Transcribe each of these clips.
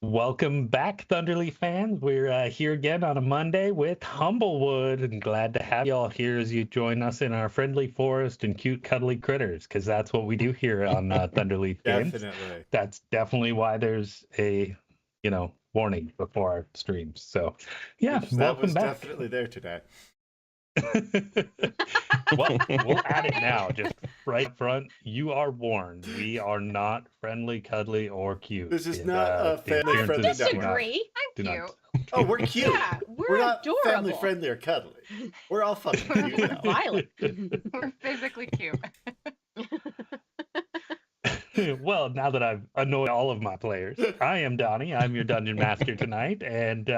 Welcome back, Thunderleaf fans. We're here again on a Monday with Humblewood, and glad to have y'all here as you join us in our friendly forest and cute, cuddly critters, because that's what we do here on Thunderleaf Games. Definitely. That's definitely why there's a, warning before our streams. So, yeah, That welcome was back. definitely there today. Well, we'll add it now, just right up front. You are warned. We are not friendly, cuddly, or cute. This is not a family-friendly network. Disagree. I'm cute. Oh, we're cute. Yeah, we're not adorable. family-friendly or cuddly. We're all fucking cute now. Violent. We're physically cute. Well, now that I've annoyed all of my players, I am Donnie. I'm your Dungeon Master tonight, and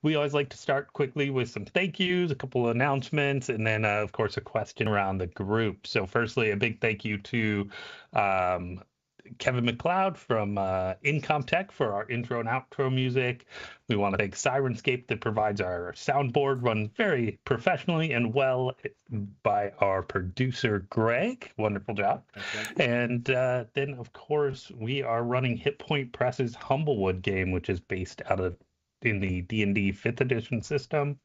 we always like to start quickly with some thank yous, a couple of announcements, and then, of course, a question around the group. So firstly, a big thank you to Kevin McLeod from Incomtech for our intro and outro music. We want to thank Sirenscape that provides our soundboard, run very professionally and well by our producer, Greg. Wonderful job. And then, of course, we are running Hit Point Press's Humblewood game, which is based in the D&D 5th edition system.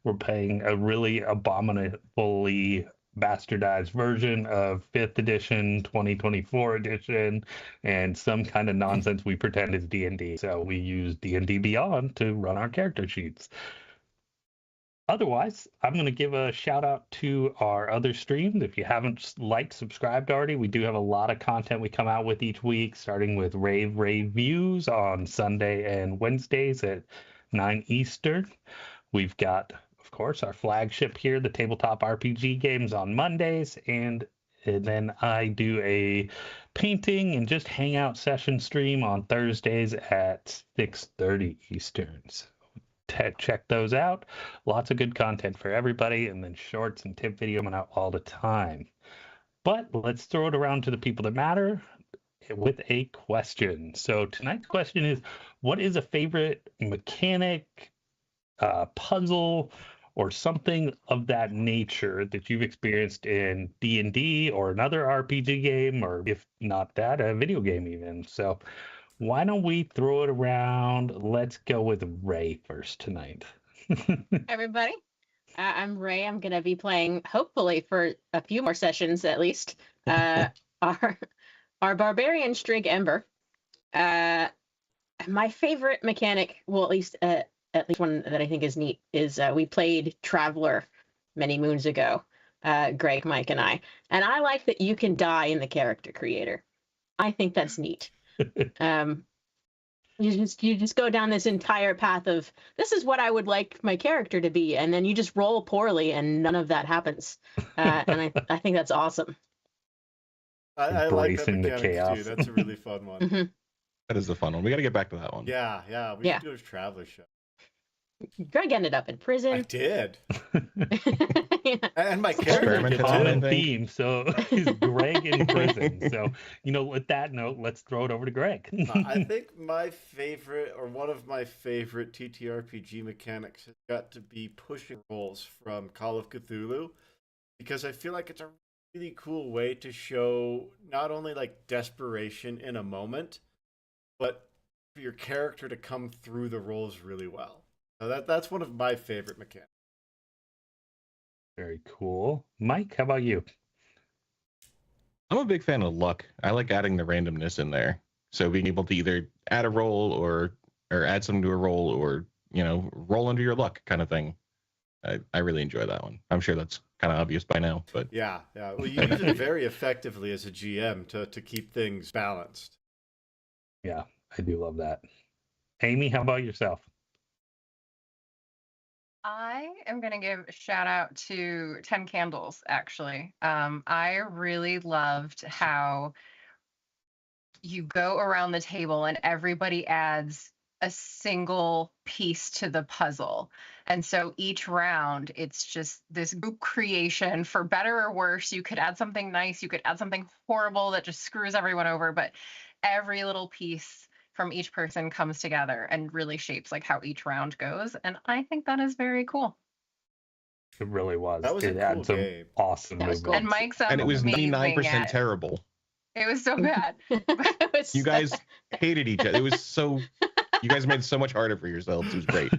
We're playing a really abominably bastardized version of 5th edition, 2024 edition, and some kind of nonsense we pretend is D&D. So we use D&D Beyond to run our character sheets. Otherwise, I'm going to give a shout out to our other streams. If you haven't subscribed already, we do have a lot of content we come out with each week, starting with Rave Views on Sunday and Wednesdays at 9 Eastern. We've got, of course, our flagship here, the Tabletop RPG Games on Mondays, and then I do a painting and just hangout session stream on Thursdays at 6:30 Eastern. So check those out. Lots of good content for everybody, and then shorts and tip video coming out all the time. But let's throw it around to the people that matter with a question. So tonight's question is, what is a favorite mechanic, puzzle, or something of that nature that you've experienced in D&D or another RPG game, or if not that, a video game even? So why don't we throw it around? Let's go with Ray first tonight. Everybody, I'm Ray. I'm going to be playing, hopefully for a few more sessions at least, our barbarian strig Ember. My favorite mechanic, well, at least one that I think is neat, is we played Traveler many moons ago, Greg, Mike, and I like that you can die in the character creator. I think that's neat. You just go down this entire path of, this is what I would like my character to be, and then you just roll poorly and none of that happens. And I think that's awesome. I like that Embracing the mechanic chaos. too. That's a really fun one. Mm-hmm. That is a fun one. We got to get back to that one. Yeah. We should do a Traveler show. Greg ended up in prison. I did. Yeah. And my character did Common too. theme. So is Greg in prison. So, with that note, let's throw it over to Greg. I think my favorite, or one of my favorite TTRPG mechanics has got to be pushing rolls from Call of Cthulhu, because I feel like it's a really cool way to show not only like desperation in a moment, but for your character to come through the rolls really well. So that's one of my favorite mechanics. Very cool. Mike, how about you? I'm a big fan of luck. I like adding the randomness in there. So being able to either add a roll or add something to a roll, or, roll under your luck kind of thing. I really enjoy that one. I'm sure that's kind of obvious by now, but Yeah. Well, you use it very effectively as a GM to keep things balanced. Yeah, I do love that. Amy, how about yourself? I am going to give a shout out to 10 Candles, actually. I really loved how you go around the table and everybody adds a single piece to the puzzle. And so each round, it's just this group creation, for better or worse. You could add something nice, you could add something horrible that just screws everyone over, but every little piece from each person comes together and really shapes like how each round goes. And I think that is very cool. It really was. That was a It cool had some game. awesome That was movement. And Mike's and it was amazing 99% at it. terrible. It was so bad. It was You guys hated each other. It was so You guys made it so much harder for yourselves. It was great.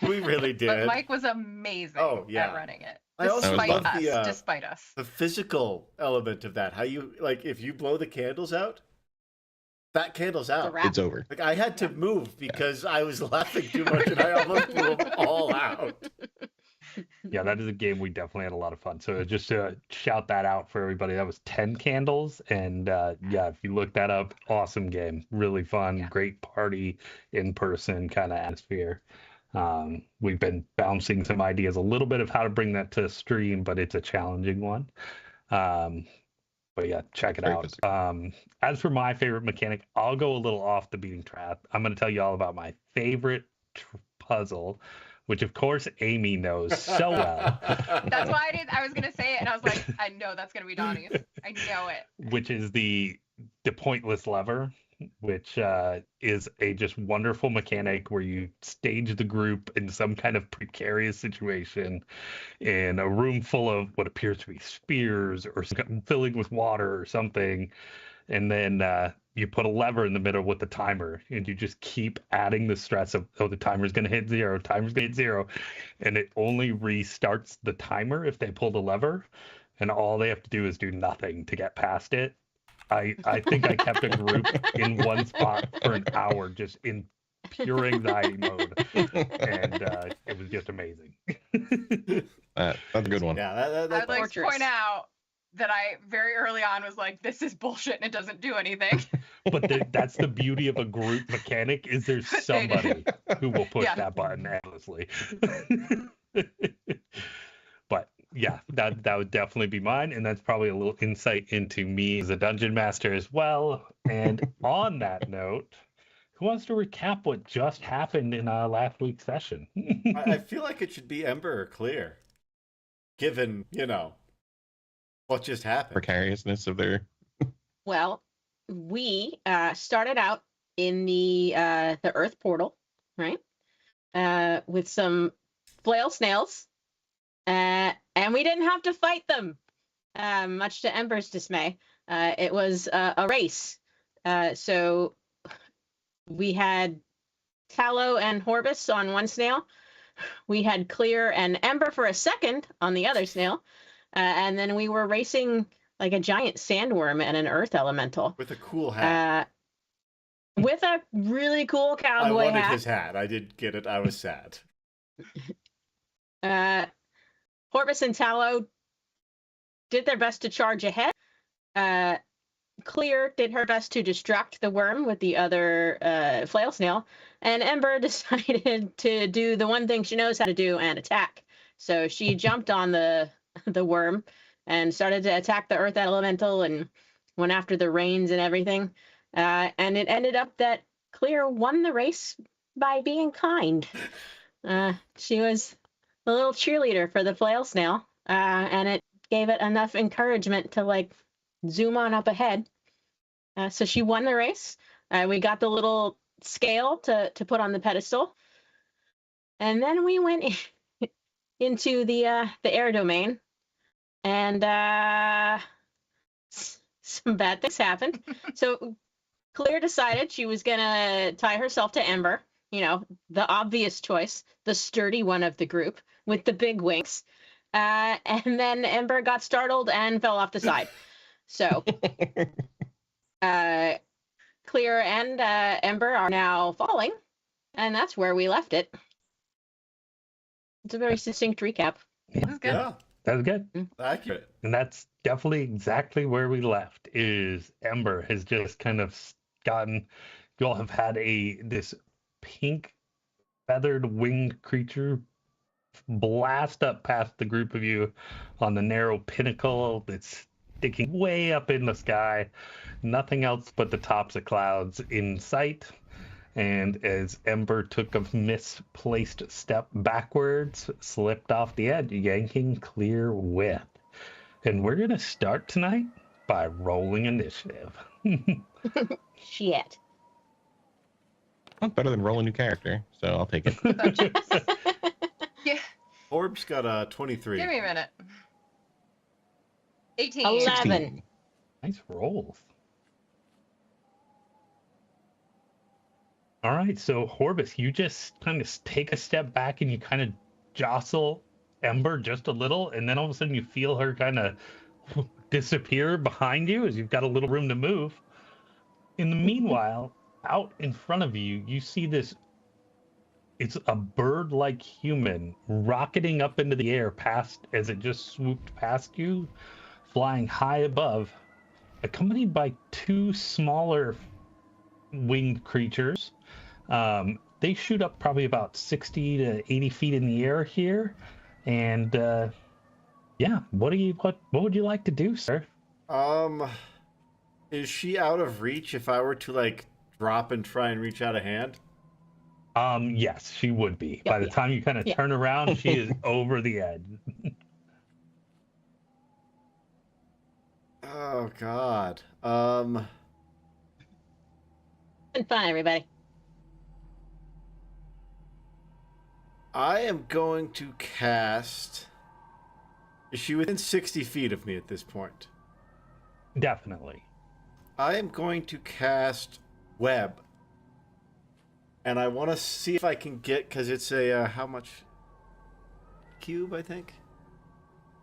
We really did. But Mike was amazing at running it. I also Despite love despite us. the physical element of that. How you, like, if you blow the candles out, that candle's out. It's over. Like, I had to move because I was laughing too much and I almost blew them all out. Yeah, that is a game we definitely had a lot of fun. So just to shout that out for everybody, that was 10 candles. And yeah, if you look that up, awesome game. Really fun, great party, in-person kind of atmosphere. We've been bouncing some ideas a little bit of how to bring that to stream, but it's a challenging one. But yeah, check it out. As for my favorite mechanic, I'll go a little off the beating track. I'm going to tell you all about my favorite puzzle, which of course Amy knows so well. That's why I was going to say it, and I was like, I know that's going to be Donnie's. I know it. Which is the pointless lever, which is a just wonderful mechanic where you stage the group in some kind of precarious situation in a room full of what appears to be spears or filling with water or something, and then you put a lever in the middle with the timer, and you just keep adding the stress of, oh, the timer's going to hit zero, and it only restarts the timer if they pull the lever, and all they have to do is do nothing to get past it. I think I kept a group in one spot for an hour just in pure anxiety mode, and it was just amazing. That's a good one. Yeah, I'd like to point out that I very early on was like, this is bullshit and it doesn't do anything. But that's the beauty of a group mechanic, is there's somebody who will push that button endlessly. But yeah, that would definitely be mine, and that's probably a little insight into me as a dungeon master as well. And on that note, who wants to recap what just happened in last week's session? I feel like it should be Ember or Clear, given, what just happened. Precariousness of their... Well, we started out in the Earth portal, right? With some flail snails. And we didn't have to fight them, much to Ember's dismay. It was a race. So we had Tallow and Horbus on one snail. We had Clear and Ember for a second on the other snail. And then we were racing like a giant sandworm and an earth elemental. With a cool hat. With a really cool cowboy hat. I wanted his hat. I did get it. I was sad. Horbus and Tallow did their best to charge ahead. Clear did her best to distract the worm with the other flail snail. And Ember decided to do the one thing she knows how to do and attack. So she jumped on the worm and started to attack the earth elemental and went after the reins and everything. And it ended up that Clear won the race by being kind. She was the little cheerleader for the flail snail, and it gave it enough encouragement to zoom on up ahead. So she won the race. We got the little scale to put on the pedestal, and then we went into the air domain, and some bad things happened. So Clear decided she was gonna tie herself to Ember. The obvious choice, the sturdy one of the group with the big wings. And then Ember got startled and fell off the side. So Clear and Ember are now falling, and that's where we left it. It's a very succinct recap. That's good. Yeah, That was good. accurate. And that's definitely exactly where we left, is Ember has just kind of gotten, you all have had this pink feathered winged creature blast up past the group of you on the narrow pinnacle that's sticking way up in the sky. Nothing else but the tops of clouds in sight. And as Ember took a misplaced step backwards, slipped off the edge, yanking Clear with. And we're going to start tonight by rolling initiative. Shit. Well, better than roll a new character, so I'll take it. Yeah. Orb's got a 23. Give me a minute. 18. 11. Nice rolls. All right, so Horbus, you just kind of take a step back and you kind of jostle Ember just a little, and then all of a sudden you feel her kind of disappear behind you as you've got a little room to move. In the meanwhile, out in front of you, you see this. It's a bird-like human rocketing up into the air past as it just swooped past you, flying high above, accompanied by two smaller winged creatures. They shoot up probably about 60 to 80 feet in the air here. And yeah, what would you like to do, sir? Um, is she out of reach if I were to like drop and try and reach out a hand? Yes, she would be. Yep, By the yeah. time you kind of Yeah. turn around, she is over the edge. Oh God. And fine, everybody. I am going to cast. Is she within 60 feet of me at this point? Definitely. I am going to cast Web. And I want to see if I can get, because it's a, how much? Cube, I think?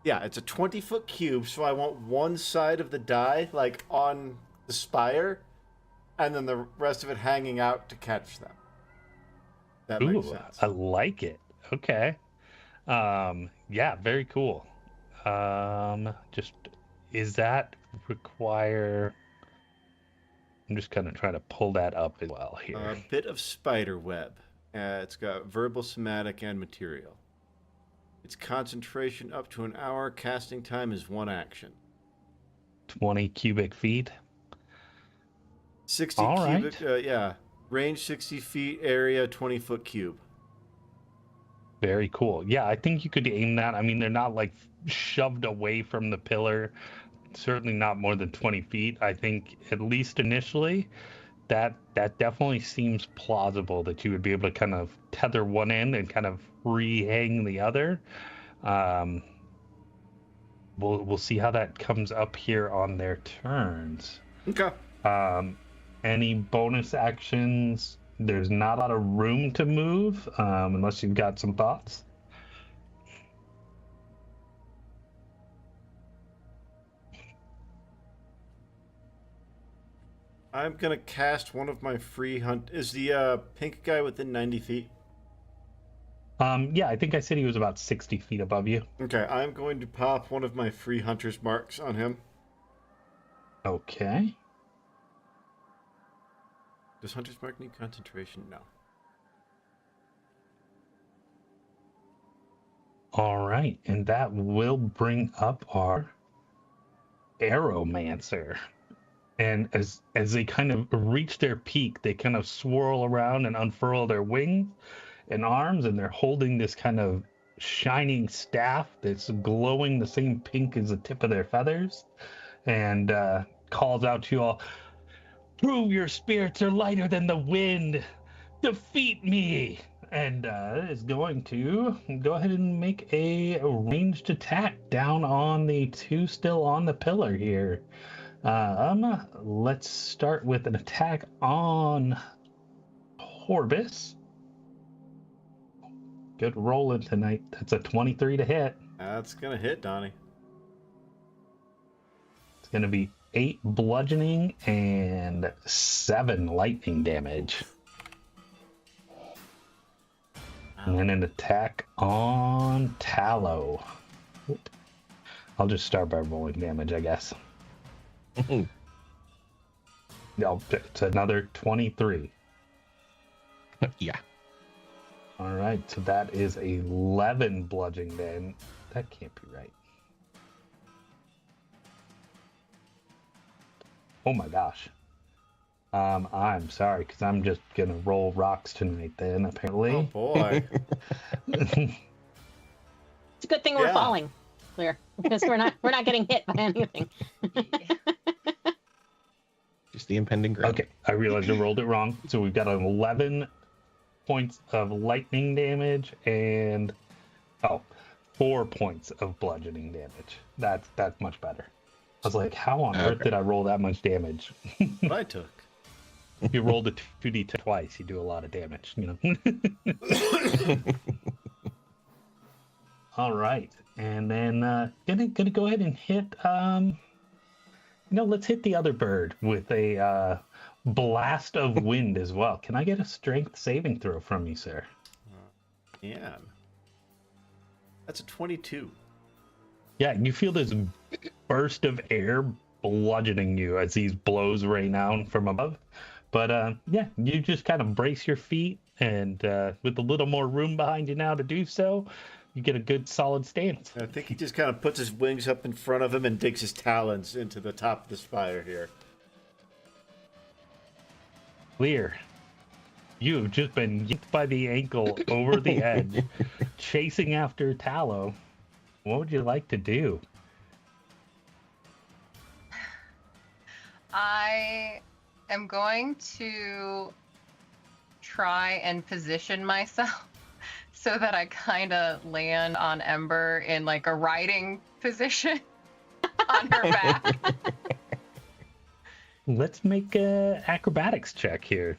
Yeah, it's a 20-foot cube, so I want one side of the die, like, on the spire, and then the rest of it hanging out to catch them. That makes Ooh, sense. I like it. Okay. Yeah, very cool. Just is that require? I'm just kind of trying to pull that up as well here. A bit of spider web. It's got verbal, somatic, and material. Its concentration up to an hour. Casting time is 1 action. 20 cubic feet. 60 All cubic, right. yeah. Range 60 feet, area 20-foot cube. Very cool. Yeah, I think you could aim that. I mean, they're not like shoved away from the pillar. Certainly not more than 20 feet. I think at least initially, that definitely seems plausible that you would be able to kind of tether one end and kind of re-hang the other. We'll see how that comes up here on their turns. Okay. Any bonus actions? There's not a lot of room to move unless you've got some thoughts. I'm going to cast one of my free hunt. Is the pink guy within 90 feet? Yeah, I think I said he was about 60 feet above you. Okay, I'm going to pop one of my free hunter's marks on him. Okay. Does hunter's mark need concentration? No. All right, and that will bring up our Aeromancer. And as they kind of reach their peak, they kind of swirl around and unfurl their wings and arms, and they're holding this kind of shining staff that's glowing the same pink as the tip of their feathers, and calls out to you all, "Prove your spirits are lighter than the wind. Defeat me!" And is going to go ahead and make a ranged attack down on the two still on the pillar here. Let's start with an attack on Horbus. Good rolling tonight. That's a 23 to hit. That's going to hit, Donnie. It's going to be 8 bludgeoning and 7 lightning damage. And then an attack on Tallow. Oop. I'll just start by rolling damage, I guess. No, it's another 23. Yeah. All right, so that is 11 bludgeoning damage. That can't be right. Oh my gosh. I'm sorry, because I'm just gonna roll rocks tonight. Then apparently. Oh boy. It's a good thing we're Yeah. falling, Clear, because we're not getting hit by anything. Just the impending growth. Okay, I realized I rolled it wrong. So we've got 11 points of lightning damage and 4 points of bludgeoning damage. That's much better. I was like, how on earth did I roll that much damage? What I took. You rolled a 2d twice, you do a lot of damage, you know. All right, and then gonna go ahead and hit. Let's hit the other bird with a blast of wind as well. Can I get a strength saving throw from you, sir? Yeah. That's a 22. Yeah, you feel this burst of air bludgeoning you as these blows rain down from above. But yeah, you just kind of brace your feet, and with a little more room behind you now to do so, you get a good solid stance. I think he just kind of puts his wings up in front of him and digs his talons into the top of the spire here. Clear. You've just been yanked by the ankle over the edge, chasing after Tallow. What would you like to do? I am going to try and position myself so that I kind of land on Ember in like a riding position on her back. Let's make a acrobatics check here.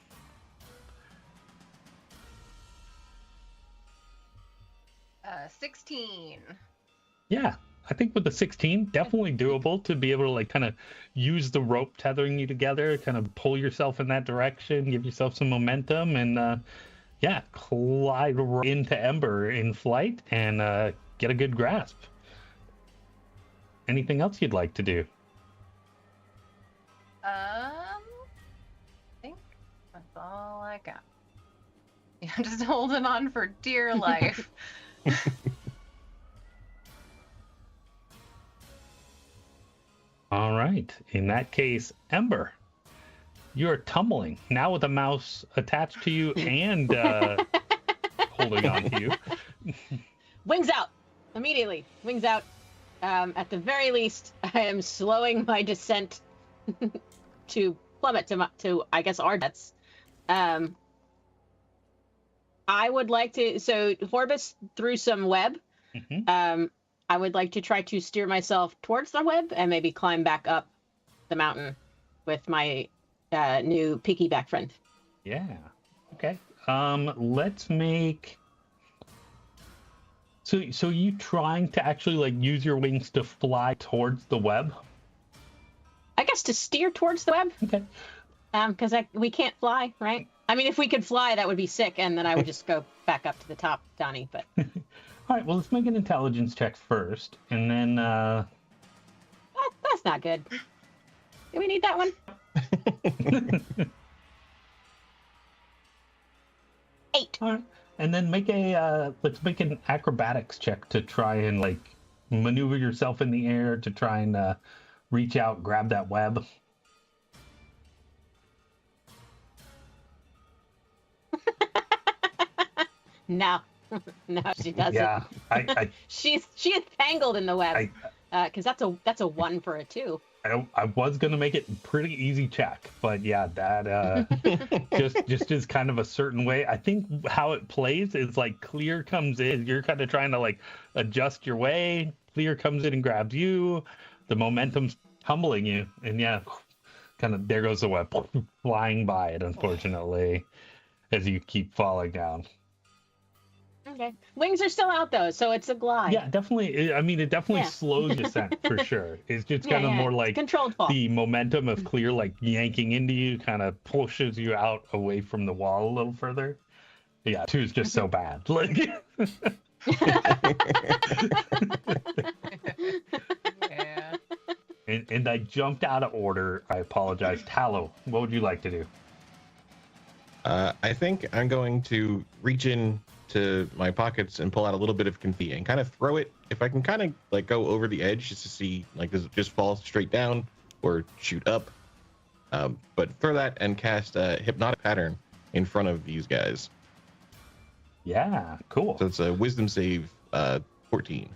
16. Yeah, I think with the 16, definitely doable to be able to like kind of use the rope tethering you together, kind of pull yourself in that direction, give yourself some momentum, and yeah, glide right into Ember in flight and get a good grasp. Anything else you'd like to do? I think that's all I got. Yeah, I'm just holding on for dear life. All right. In that case, Ember, you're tumbling now with a mouse attached to you and holding on to you. Wings out immediately. Wings out. At the very least, I am slowing my descent to plummet to I guess our depths. I would like to. So Horbus threw some web. Mm-hmm. I would like to try to steer myself towards the web and maybe climb back up the mountain with my new piggyback friend. Yeah. Okay. Let's make. So you trying to actually like use your wings to fly towards the web? I guess to steer towards the web. Okay. Because we can't fly, right? I mean, if we could fly, that would be sick, and then I would just go back up to the top, Donnie. But all right. Well, let's make an intelligence check first, and then. That's not good. Do we need that one? 8. All right. And then make let's make an acrobatics check to try and like maneuver yourself in the air to try and reach out, grab that web. No, no, she doesn't. Yeah, she is tangled in the web. Because that's a 1 for a 2. I was gonna make it pretty easy check, but yeah, that just is kind of a certain way. I think how it plays is like Clear comes in, you're kind of trying to like adjust your way. Clear comes in and grabs you. The momentum's humbling you, and yeah, kind of there goes the web flying by it. Unfortunately, as you keep falling down. Okay. Wings are still out though, so it's a glide. Yeah, definitely. I mean, it definitely slows descent for sure. It's just kind of more like controlled fall. The momentum of Clear like yanking into you kind of pushes you out away from the wall a little further. Yeah, 2 is just so bad. Like Yeah. And I jumped out of order. I apologize. Tallow, what would you like to do? I think I'm going to reach in to my pockets and pull out a little bit of confetti and kind of throw it. If I can kind of like go over the edge just to see like does it just fall straight down or shoot up. But throw that and cast a hypnotic pattern in front of these guys. Yeah, cool. So it's a wisdom save 14.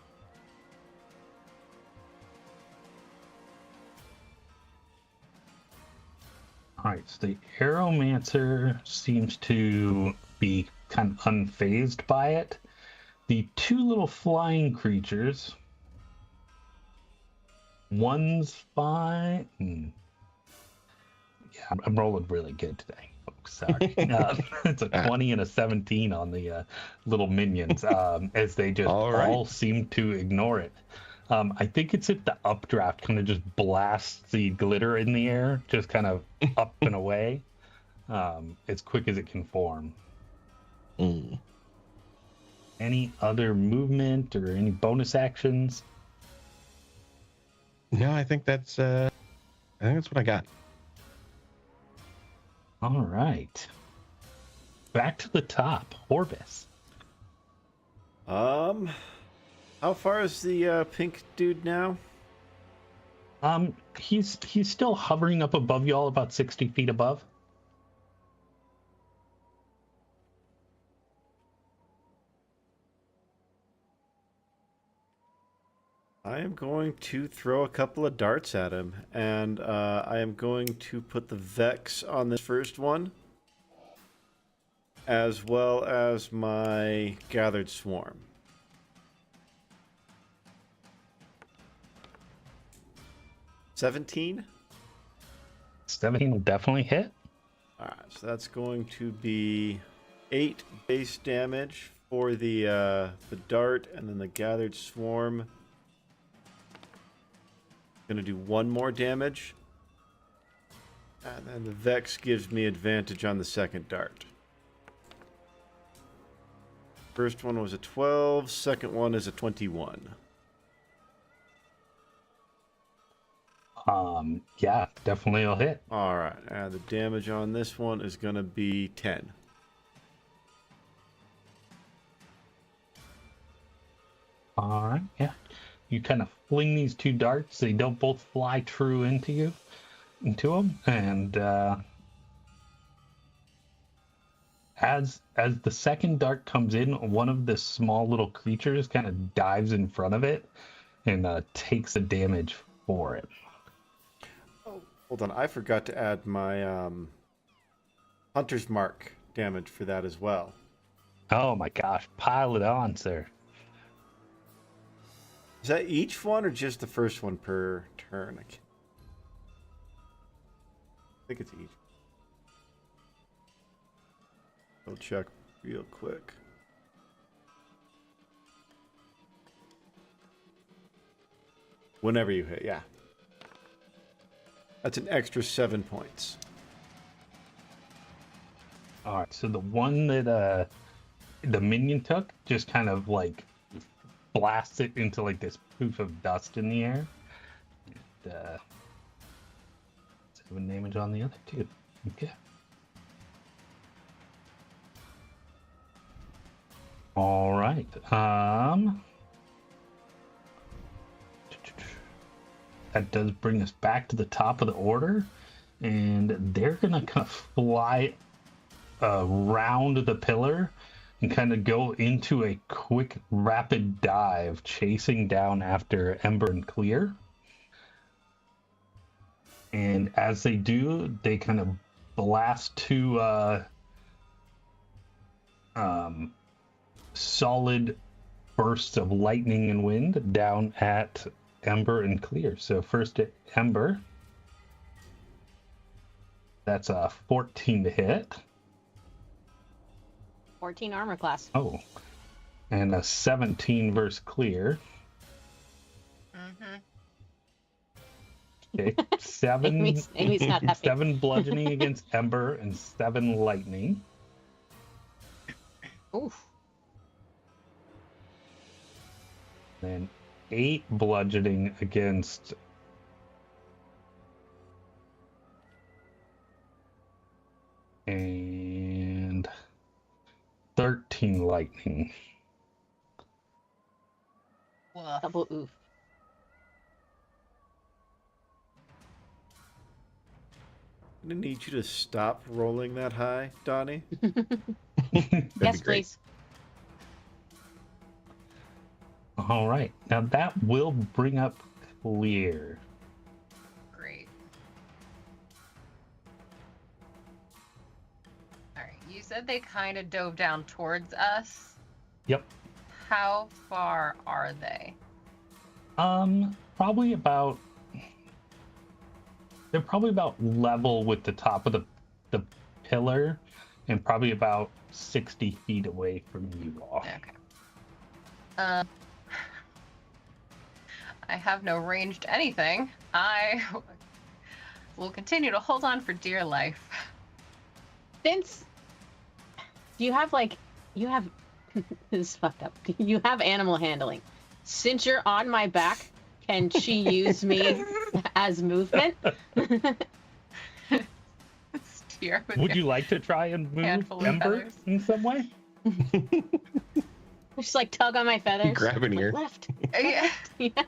All right, so the Aeromancer seems to be kind of unfazed by it. The 2 little flying creatures, one's fine. Yeah, I'm rolling really good today, folks. Sorry. It's a 20 and a 17 on the little minions, as they just All right. all seem to ignore it. I think it's if the updraft kind of just blasts the glitter in the air, just kind of up and away, as quick as it can form. Mm. Any other movement or any bonus actions? No, I think that's what I got. All right. Back to the top, Orbis. How far is the pink dude now? He's still hovering up above y'all, about 60 feet above. I am going to throw a couple of darts at him, and I am going to put the Vex on this first one, as well as my Gathered Swarm. $17? 17 will definitely hit. Alright, so that's going to be 8 base damage for the dart, and then the Gathered Swarm. Gonna do 1 more damage. And then the Vex gives me advantage on the second dart. First one was a 12, second one is a 21. Yeah, definitely will hit. Alright, and the damage on this one is gonna be 10. All right, yeah. You kind of fling these 2 darts. They don't both fly true into him, and as the second dart comes in, one of the small little creatures kind of dives in front of it and takes the damage for it. Oh, hold on, I forgot to add my Hunter's Mark damage for that as well. Oh my gosh, pile it on, sir. Is that each one or just the first one per turn? I think it's each. I'll check real quick. Whenever you hit, yeah. That's an extra 7 points. All right, so the one that the minion took just kind of like blasts it into like this poof of dust in the air. And, 7 damage on the other 2. Okay. All right. That does bring us back to the top of the order, and they're gonna kind of fly around the pillar and kind of go into a quick, rapid dive, chasing down after Ember and Clear. And as they do, they kind of blast 2 solid bursts of lightning and wind down at Ember and Clear. So first at Ember, that's a 14 to hit. 14 armor class. Oh, and a 17 versus Clear. Mm-hmm. Okay, 7. Amy's not happy. 7 bludgeoning against Ember and 7 lightning. Oof. Then 8 bludgeoning against and 13 lightning. Woof. Double oof. I'm gonna need you to stop rolling that high, Donnie. Yes, please. All right, now that will bring up Clear. Great. All right. You said they kind of dove down towards us. Yep. How far are they? Probably about They're probably about level with the top of the pillar, and probably about 60 feet away from you all. Okay. I have no ranged anything. I will continue to hold on for dear life. Since you have this is fucked up. You have animal handling. Since you're on my back, can she use me as movement? Steer with Would your you like to try and move handful of Ember feathers. in some way? Just like tug on my feathers. Grab an Like, ear. left. Yeah. Yeah.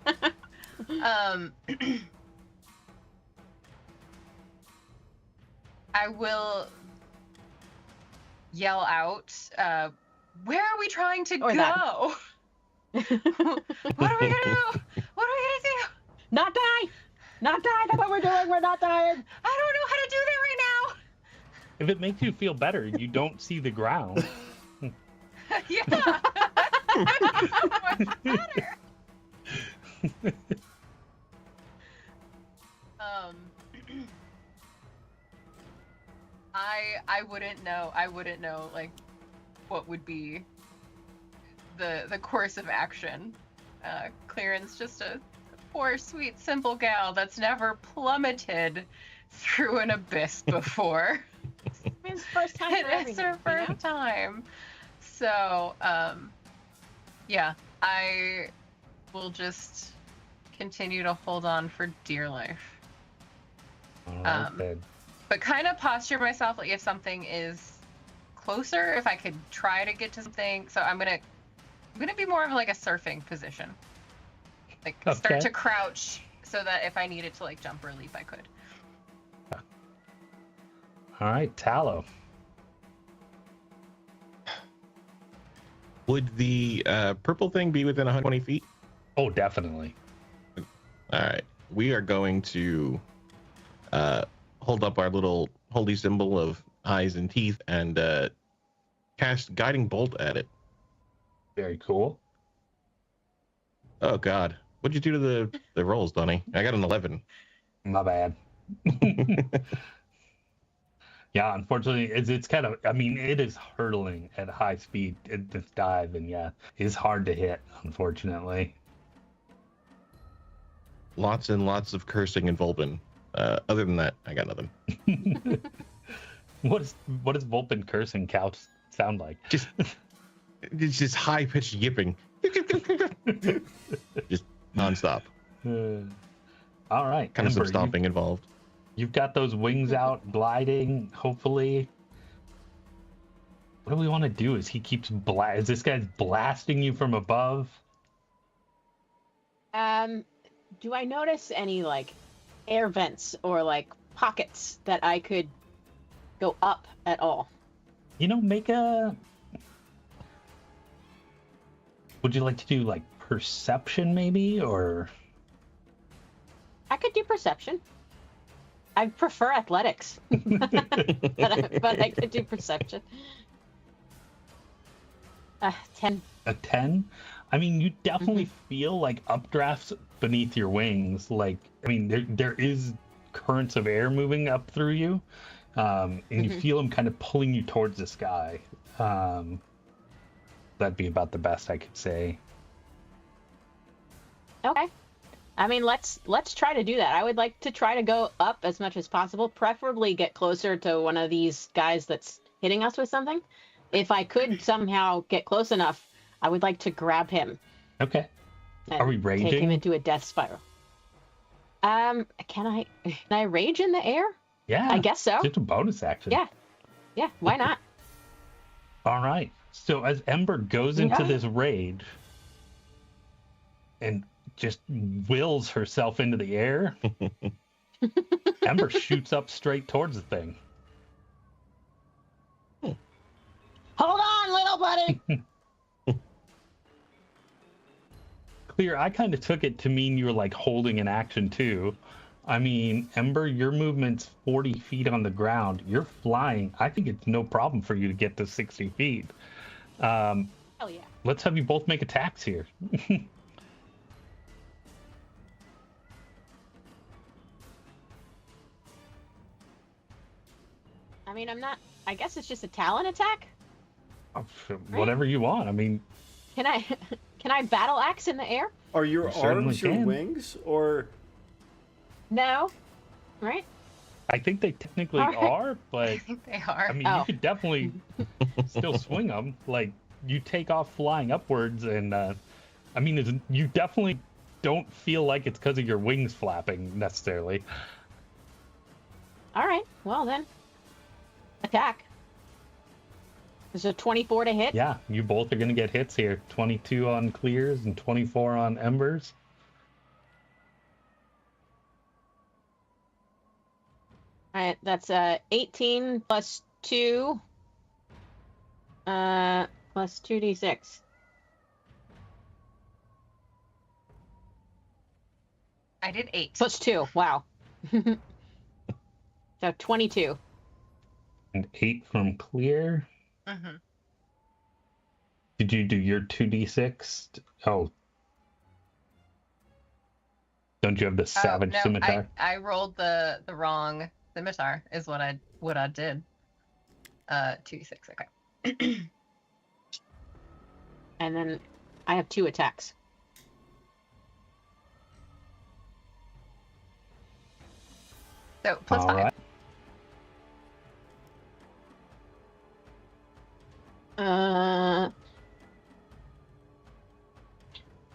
I will yell out, where are we trying to Or go? that. What are we gonna do? What are we gonna do? Not die! Not die! That's what we're doing! We're not dying! I don't know how to do that right If it makes you feel better, you don't see the ground. now. Yeah. Much better. I wouldn't know like what would be the course of action. Clearun's just a poor, sweet, simple gal that's never plummeted through an abyss before. It's first time for It's her everything, you know? first time. So, yeah, I will just continue to hold on for dear life. All right, then. But kind of posture myself like if something is closer, if I could try to get to something. So I'm gonna be more of like a surfing position. Like start Okay. to crouch so that if I needed to like jump or leap, I could. All right, Tallow. Would the purple thing be within 120 feet? Oh, definitely. All right. We are going to hold up our little holy symbol of eyes and teeth and cast Guiding Bolt at it. Very cool. Oh, God. What'd you do to the rolls, Donnie? I got an 11. My bad. Yeah, unfortunately, it's kind of, I mean, it is hurtling at high speed at this dive, and yeah, it's hard to hit, unfortunately. Lots and lots of cursing and Vulpin. Other than that, I got nothing. What does Vulpin cursing cow sound like? It's just high-pitched yipping. Just nonstop. All right, Kind of some Ember, stomping involved. You've got those wings out, gliding, hopefully. What do we want to do? Is he keeps is this guy's blasting you from above? Do I notice any like air vents or like pockets that I could go up at all? You know, would you like to do like perception maybe, or? I could do perception. I prefer athletics, but I could do perception. 10. A 10? I mean, you definitely feel like updrafts beneath your wings. Like, I mean, there is currents of air moving up through you, and you feel them kind of pulling you towards the sky. That'd be about the best I could say. Okay. I mean, let's try to do that. I would like to try to go up as much as possible, preferably get closer to one of these guys that's hitting us with something. If I could somehow get close enough, I would like to grab him. Okay. And Are we raging? Take him into a death spiral. Can I rage in the air? Yeah. I guess so. Just a bonus action. Yeah, why not? All right. So as Ember goes into this rage and just wills herself into the air, Ember shoots up straight towards the thing. Hold on, little buddy. Clear, I kind of took it to mean you were like holding an action too. I mean, Ember, your movement's 40 feet on the ground. You're flying. I think it's no problem for you to get to 60 feet. Hell yeah. Let's have you both make attacks here. I mean, I'm not. I guess it's just a talon attack. Whatever you want. I mean, Can I can I battle axe in the air? Are your You certainly arms your can. wings, or No, right? I think they technically All right. are, but I think they are. I mean, Oh. you could definitely still swing them. Like, you take off flying upwards, and I mean, you definitely don't feel like it's because of your wings flapping necessarily. All right. Well then, attack. Is it 24 to hit? Yeah, you both are going to get hits here. 22 on clears and 24 on embers. All right. That's 18 plus 2. Plus 2d6. I did 8. Plus 2. Wow. So 22. And 8 from clear. Mm-hmm. Did you do your 2d6? Oh. Don't you have the savage scimitar? I rolled the wrong scimitar is what I did. 2d6, okay. And then I have 2 attacks. So plus All 5. right.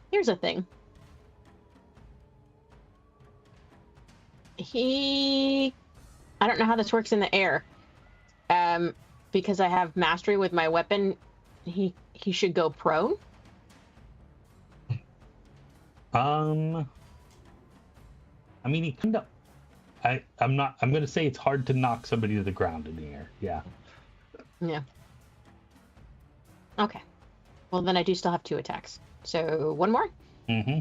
Here's the thing. I don't know how this works in the air. Because I have mastery with my weapon, he should go prone. I mean, he kind of. I'm going to say it's hard to knock somebody to the ground in the air. Yeah. Yeah. Okay. Well, then I do still have 2 attacks. So one more. Mm-hmm.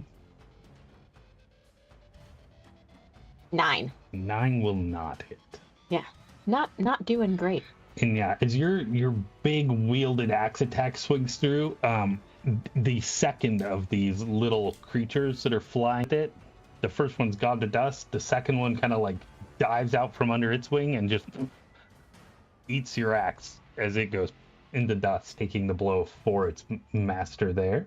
9. 9 will not hit. Yeah. Not doing great. And yeah, as your big wielded axe attack swings through, the second of these little creatures that are flying at it, the first one's gone to dust. The second one kind of like dives out from under its wing and just eats your axe as it goes into dust, taking the blow for its master there.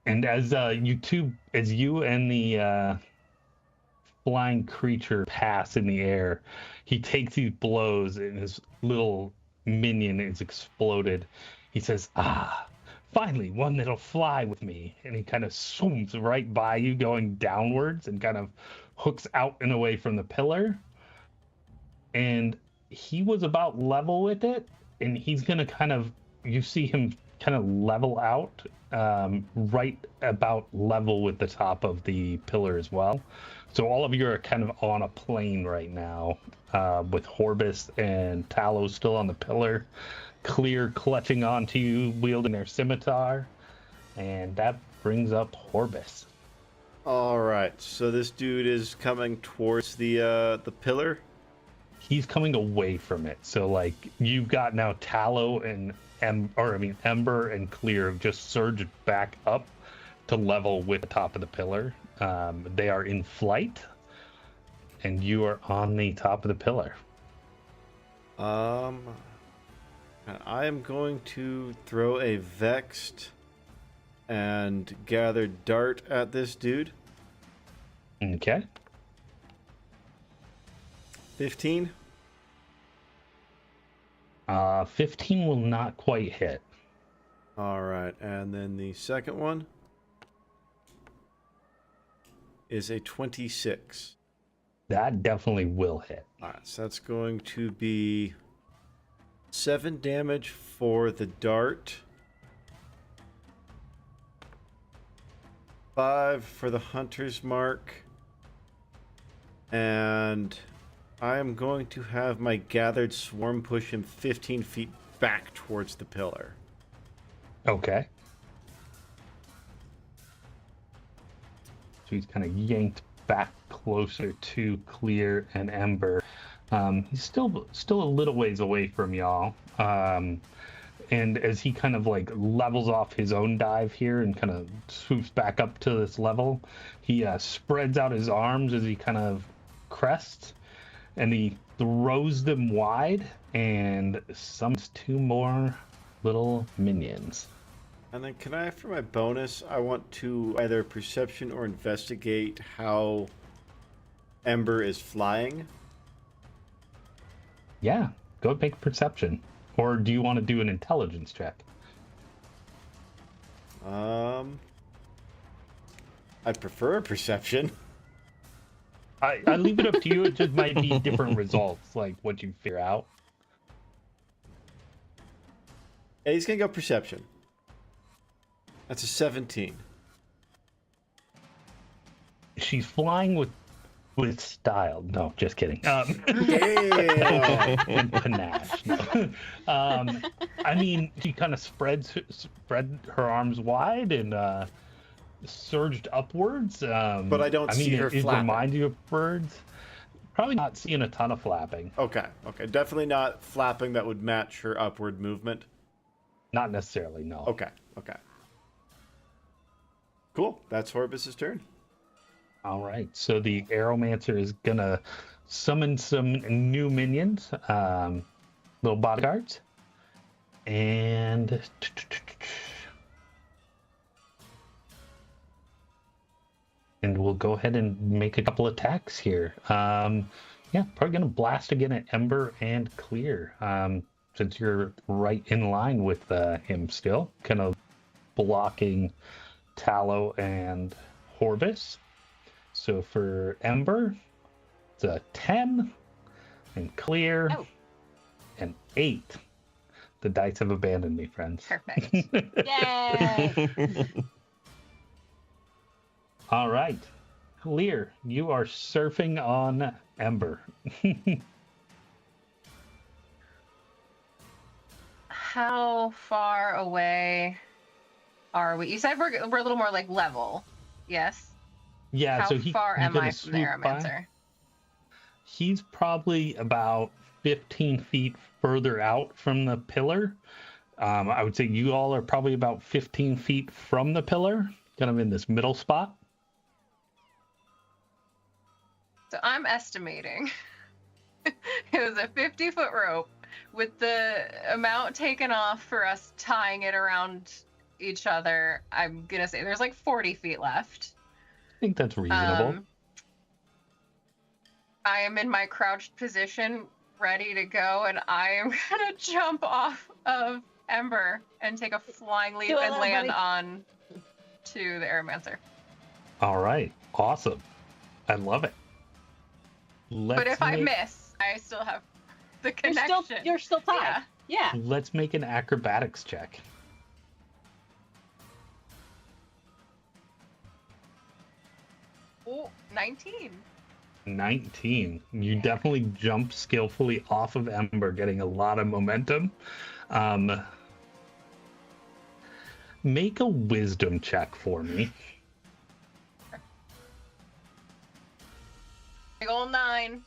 And as you and the flying creature pass in the air, he takes these blows and his little minion is exploded. He says, finally, one that'll fly with me. And he kind of swoops right by you, going downwards, and kind of hooks out and away from the pillar. And he was about level with it, and he's going to you see him kind of level out, right about level with the top of the pillar as well. So all of you are kind of on a plane right now, with Horbus and Talos still on the pillar, Clear clutching onto you, wielding their scimitar, and that brings up Horbus. all right? So this dude is coming towards the pillar. He's coming away from it. So like you've got now Tallow and Ember and Clear have just surged back up to level with the top of the pillar. They are in flight, and you are on the top of the pillar. I am going to throw a vexed and gather dart at this dude. Okay. 15. 15 will not quite hit. All right, and then the second one is a 26. That definitely will hit. All right, so that's going to be 7 damage for the dart, 5 for the hunter's mark, and I am going to have my gathered swarm push him 15 feet back towards the pillar. Okay. So he's kind of yanked back closer to Clear and Ember. He's still a little ways away from y'all. And as he kind of like levels off his own dive here and kind of swoops back up to this level, he spreads out his arms as he kind of crests. and he throws them wide and summons 2 more little minions. And then can I, for my bonus, I want to either perception or investigate how Ember is flying. Yeah, go make perception. Or do you want to do an intelligence check? I'd prefer a perception. I leave it up to you. It just might be different results, like what you figure out. Yeah, he's gonna go perception. That's a 17. She's flying with style. No, just kidding. Damn. And panache. No. I mean, she kind of spread her arms wide and surged upwards. But I don't see her it flapping. reminds you of birds. Probably not seeing a ton of flapping. Okay. Definitely not flapping that would match her upward movement. Not necessarily, no. Okay. Cool. That's Horbus's turn. All right, so the Aeromancer is gonna summon some new minions, little bodyguards, and we'll go ahead and make a couple attacks here. Yeah, probably gonna blast again at Ember and Clear, since you're right in line with him still, kind of blocking Tallow and Horbus. So for Ember, it's a 10, and Clear, an 8. The dice have abandoned me, friends. Perfect. Yay! All right. Clear, you are surfing on Ember. How far away are we? You said we're a little more like level. Yes. Yeah, How so far he's am gonna I from the swoop by. Aeromancer? He's probably about 15 feet further out from the pillar. I would say you all are probably about 15 feet from the pillar, kind of in this middle spot. So I'm estimating it was a 50-foot rope with the amount taken off for us tying it around each other. I'm going to say there's like 40 feet left. I think that's reasonable. I am in my crouched position, ready to go, and I am going to jump off of Ember and take a flying leap and land on to the Aeromancer. All right. Awesome. I love it. But if I miss, I still have the connection. You're still tied. Yeah. Let's make an acrobatics check. Oh, 19. 19. You definitely jump skillfully off of Ember, getting a lot of momentum. Make a wisdom check for me. Big ol' 9.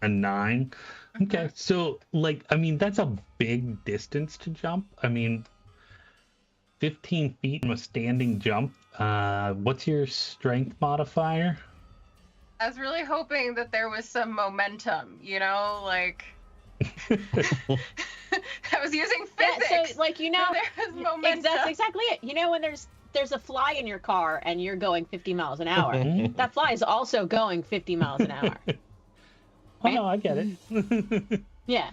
A 9. Okay, so that's a big distance to jump. 15 feet from a standing jump. What's your strength modifier? I was really hoping that there was some momentum, I was using physics. Yeah, so there was momentum. That's exactly it. When there's a fly in your car and you're going 50 miles an hour, that fly is also going 50 miles an hour. Oh, no, I get it. Yeah.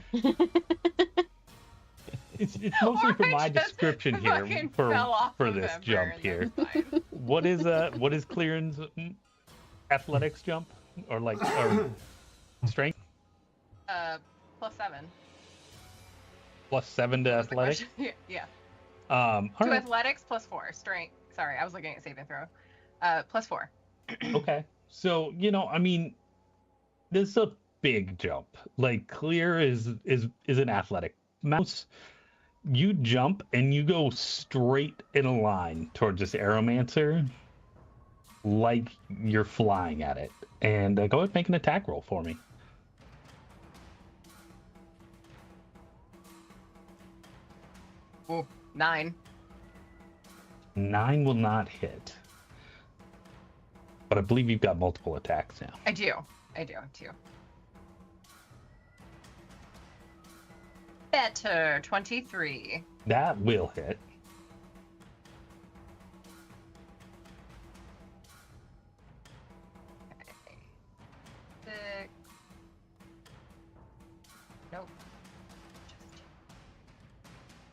It's mostly for my description here for this Ember, jump here. What is Clearun's athletics jump or strength? +7. +7 to athletics. Yeah. All right. Athletics +4 strength. Sorry, I was looking at saving throw. +4. Okay, so this is a big jump. Clear is an athletic mouse. You jump and you go straight in a line towards this Aeromancer, like you're flying at it. And go ahead and make an attack roll for me. Ooh, 9. 9 will not hit. But I believe you've got multiple attacks now. I do too. better. 23. That will hit. Six. Nope.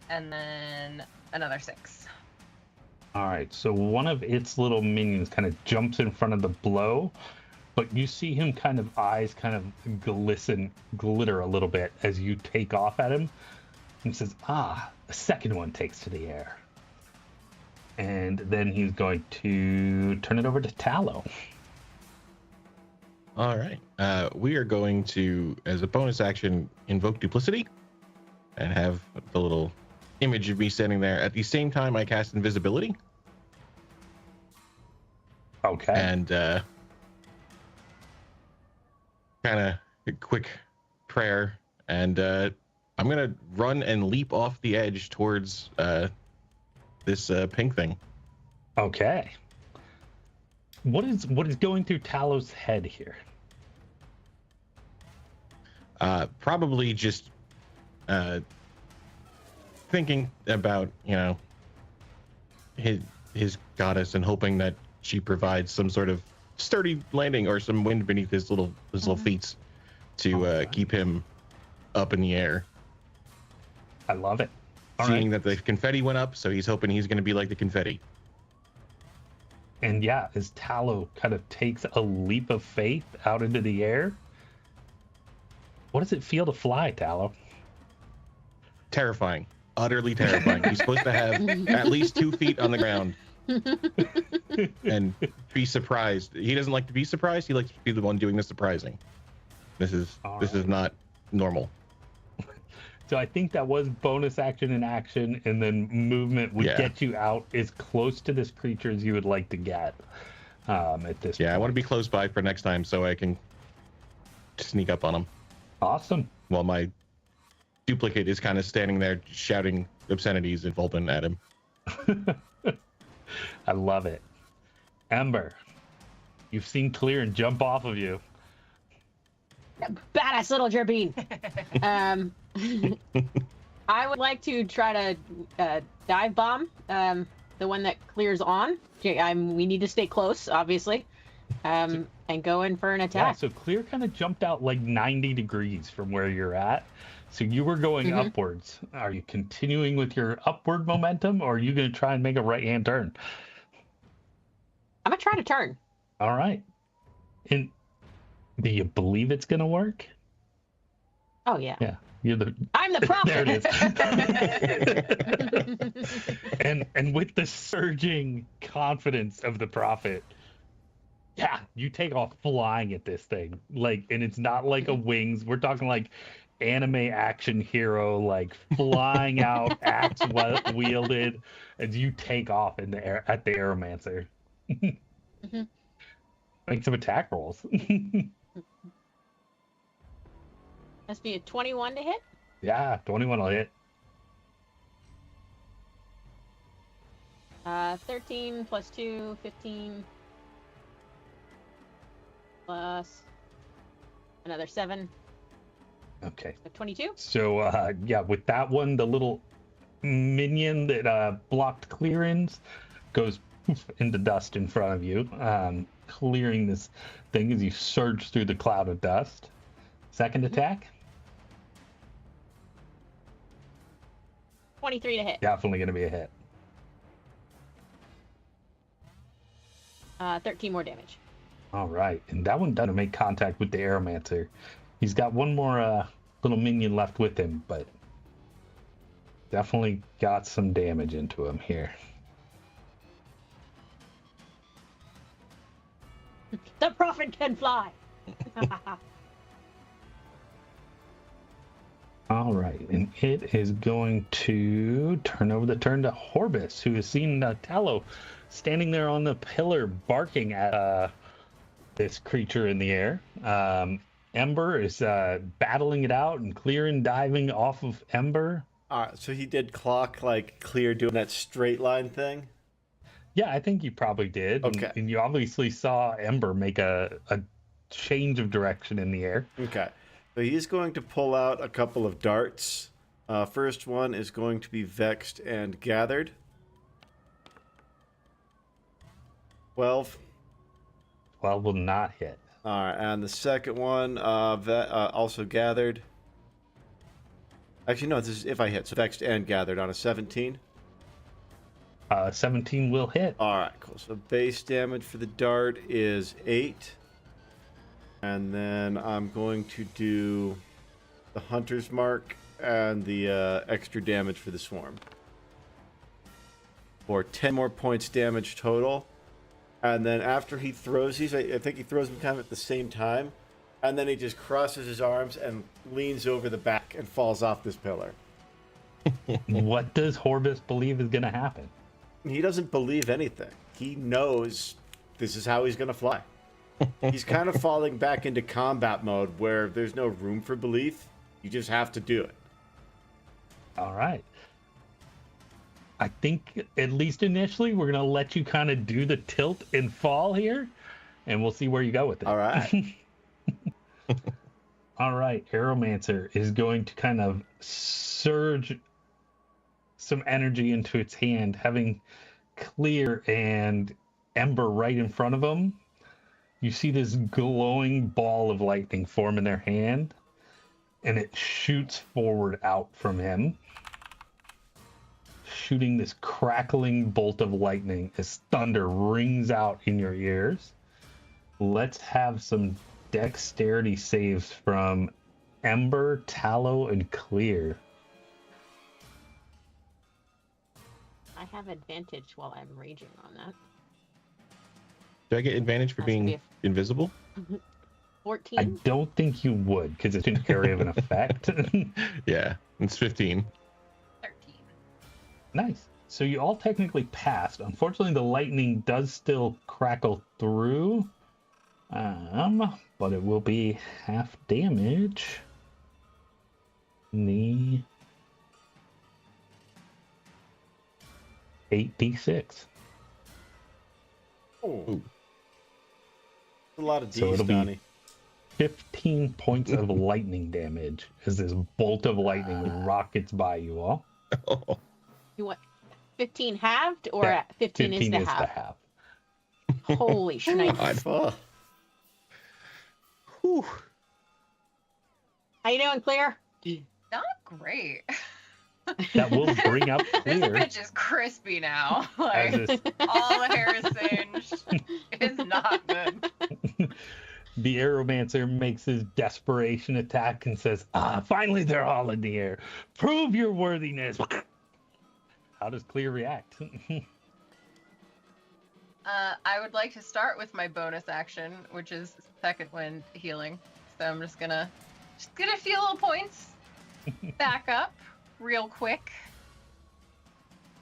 And then another 6. All right, so one of its little minions kind of jumps in front of the blow, but you see him kind of eyes kind of glitter a little bit as you take off at him, and says, "Ah, the second one takes to the air." And then he's going to turn it over to Tallow. All right. We are going to, as a bonus action, invoke duplicity and have the little image of me standing there. At the same time, I cast invisibility. Okay. And kind of a quick prayer. And I'm going to run and leap off the edge towards this pink thing. Okay. What is going through Tallow's head here? Probably just thinking about, his goddess and hoping that she provides some sort of sturdy landing or some wind beneath his little feet to keep him up in the air. I love it. All Seeing right. that the confetti went up, so he's hoping he's going to be like the confetti. And yeah, as Tallow kind of takes a leap of faith out into the air, what does it feel to fly, Tallow? Terrifying. Utterly terrifying. He's supposed to have at least 2 feet on the ground and be surprised. He doesn't like to be surprised. He likes to be the one doing the surprising. This is not normal. So I think that was bonus action and action, and then movement would get you out as close to this creature as you would like to get at this point. I want to be close by for next time so I can sneak up on him. Awesome. While my duplicate is kind of standing there shouting obscenities and Vulpin at him. I love it. Ember, you've seen Clearun jump off of you. Badass little Gerbine. I would like to try to dive bomb the one that clears on. We need to stay close, obviously, and go in for an Yeah, attack. so Clear kind of jumped out like 90 degrees from where you're at. So you were going upwards. Are you continuing with your upward momentum, or are you going to try and make a right-hand turn? I'm going to try to turn. All right. And do you believe it's going to work? Oh, yeah. Yeah. You're the I'm the prophet. There it is. and with the surging confidence of the prophet, yeah, you take off flying at this thing. And it's not like a wings. We're talking like anime action hero, like flying out, axe wielded, as you take off in the air at the Aeromancer. Make some attack rolls. Must be a 21 to hit. Yeah, 21 will hit. 13 plus 2, 15. Plus another 7. Okay. So 22. So, with that one, the little minion that blocked Clearun's goes poof into dust in front of you, clearing this thing as you surge through the cloud of dust. Second attack? 23 to hit. Definitely going to be a hit. 13 more damage. All right. And that one doesn't make contact with the Aeromancer. He's got one more little minion left with him, but definitely got some damage into him here. The prophet can fly. All right, and it is going to turn over the turn to Horbus, who has seen Tallow standing there on the pillar barking at this creature in the air. Ember is battling it out, and Clearun diving off of Ember. So he did clock like Clear doing that straight line thing? Yeah, I think you probably did. Okay. And you obviously saw Ember make a change of direction in the air. Okay. So he's going to pull out a couple of darts First one is going to be vexed and gathered. 12. 12 will not hit. All right, and the second one, also gathered. Actually, no, this is if I hit. So vexed and gathered on a 17. 17 will hit. All right, cool. So base damage for the dart is 8. And then I'm going to do the hunter's mark and the extra damage for the swarm. For 10 more points damage total. And then after he throws these, I think he throws them kind of at the same time. And then he just crosses his arms and leans over the back and falls off this pillar. What does Horvis believe is going to happen? He doesn't believe anything. He knows this is how he's going to fly. He's kind of falling back into combat mode where there's no room for belief. You just have to do it. All right. I think, at least initially, we're going to let you kind of do the tilt and fall here, and we'll see where you go with it. All right. All right. Aeromancer is going to kind of surge some energy into its hand, having Clear and Ember right in front of him. You see this glowing ball of lightning form in their hand, and it shoots forward out from him, shooting this crackling bolt of lightning as thunder rings out in your ears. Let's have some dexterity saves from Ember, Tallow, and Clear. I have advantage while I'm raging on that. Do I get advantage for Has to be being invisible? 14. I don't think you would, because it's an area of an effect. Yeah, it's 15. 13. Nice. So you all technically passed. Unfortunately, the lightning does still crackle through. But it will be half damage. The 8d6. Oh. A lot of D's, So it'll be- Donnie. 15 points of lightning damage as this bolt of lightning rockets by you all. Oh, You want 15 halved or Yeah, 15 is the the half? half. Holy shnikes. God. Oh, Whew. How you doing, Claire? Not great. That will bring up This Clear. bitch is crispy now. As Like this, all the hair is singed. It's not good. the Aeromancer makes his desperation attack and says, finally they're all in the air. Prove your worthiness. How does Clear react? I would like to start with my bonus action, which is second wind healing. So I'm just gonna feel little points back up real quick.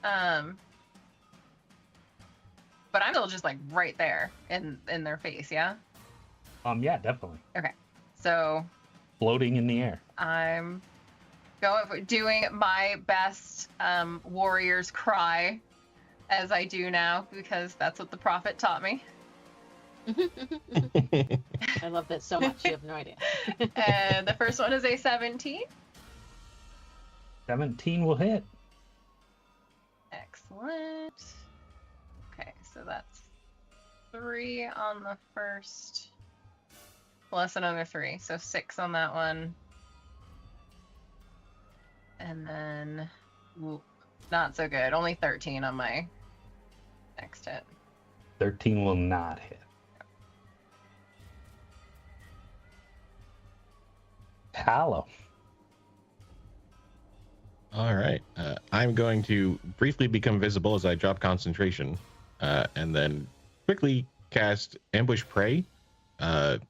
But I'm still just like right there in their face, yeah? Yeah, definitely. So Floating in the air. I'm doing my best warrior's cry as I do now, because that's what the prophet taught me. I love that so much. You have no idea. And the first one is a 17. 17 will hit. Excellent. Okay, so that's 3 on the first, plus another 3, so 6 on that one. And then, not so good, only 13 on my next hit. 13 will not hit. Tallow. All right. I'm going to briefly become visible as I drop concentration, and then quickly cast Ambush Prey on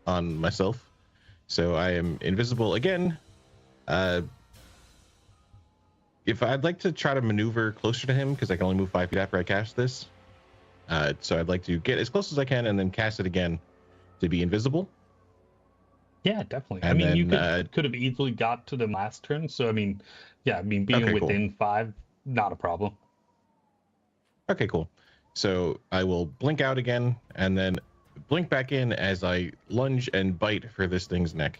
myself. So I am invisible again. If I'd like to try to maneuver closer to him, because I can only move 5 feet after I cast this. So I'd like to get as close as I can and then cast it again to be invisible. Yeah, definitely. And you then, could have easily got to them last turn. So, being Okay, cool. within 5, not a problem. Okay, cool. So I will blink out again and then blink back in as I lunge and bite for this thing's neck.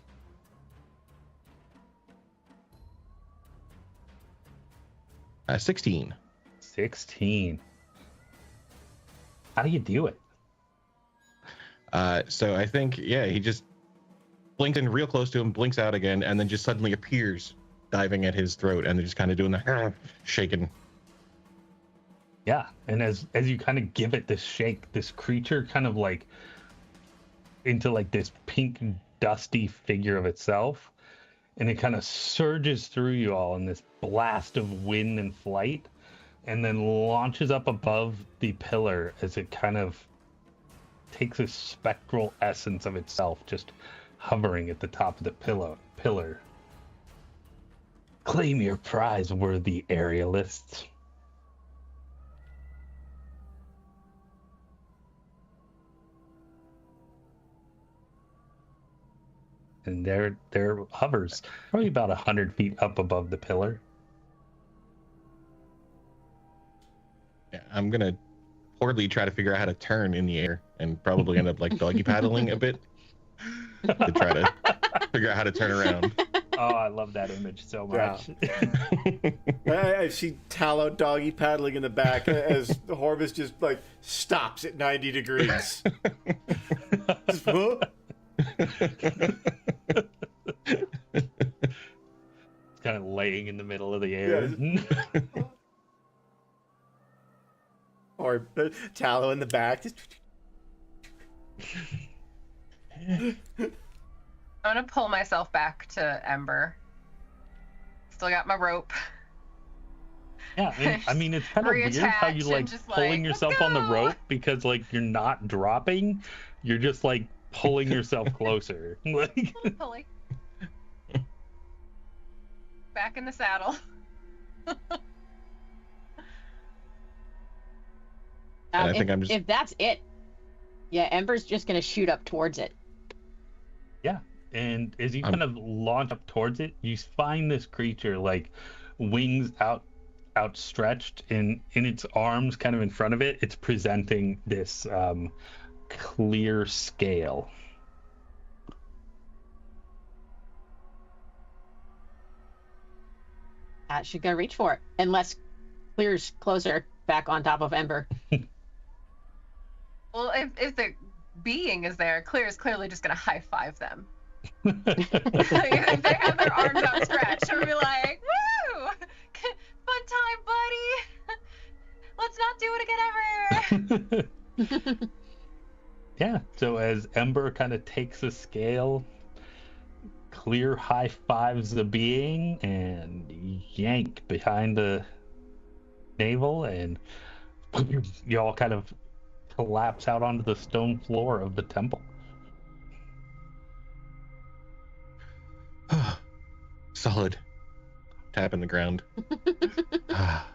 16. 16. How do you do it? So I think, he just blinks in real close to him, blinks out again, and then just suddenly appears diving at his throat, and they're just kind of doing the shaking. Yeah, and as you kind of give it this shake, this creature kind of like into like this pink dusty figure of itself, and it kind of surges through you all in this blast of wind and flight, and then launches up above the pillar as it kind of takes a spectral essence of itself, just hovering at the top of the pillar. Claim your prize, worthy aerialists. And there hovers, probably about 100 feet up above the pillar. Yeah, I'm gonna poorly try to figure out how to turn in the air, and probably end up like doggy paddling a bit to try to figure out how to turn around. Oh, I love that image so much. I see Tallow doggy paddling in the back as Horvis just like stops at 90 degrees. Just, huh? It's kind of laying in the middle of the air. Yeah. Or Tallow in the back. Just... I'm gonna pull myself back to Ember. Still got my rope. Yeah, and, I mean, it's kind of weird how you like pulling yourself on the rope, because like you're not dropping, you're just like pulling yourself closer. Like Pulling. Back in the saddle. I think I'm just... If that's it, yeah, Ember's just gonna shoot up towards it. Yeah, and as you kind of launch up towards it, you find this creature like wings outstretched, in its arms, kind of in front of it. It's presenting this clear scale. She's gonna reach for it, unless Clear's closer back on top of Ember. Well, if the being is there, Clear is clearly just gonna high five them. If they have their arms outstretched, we'll be like, "Woo! Fun time, buddy! Let's not do it again ever!" Yeah. So as Ember kind of takes a scale, Clear high fives the being and yank behind the navel, and you all kind of collapse out onto the stone floor of the temple. Solid. Tap in the ground. That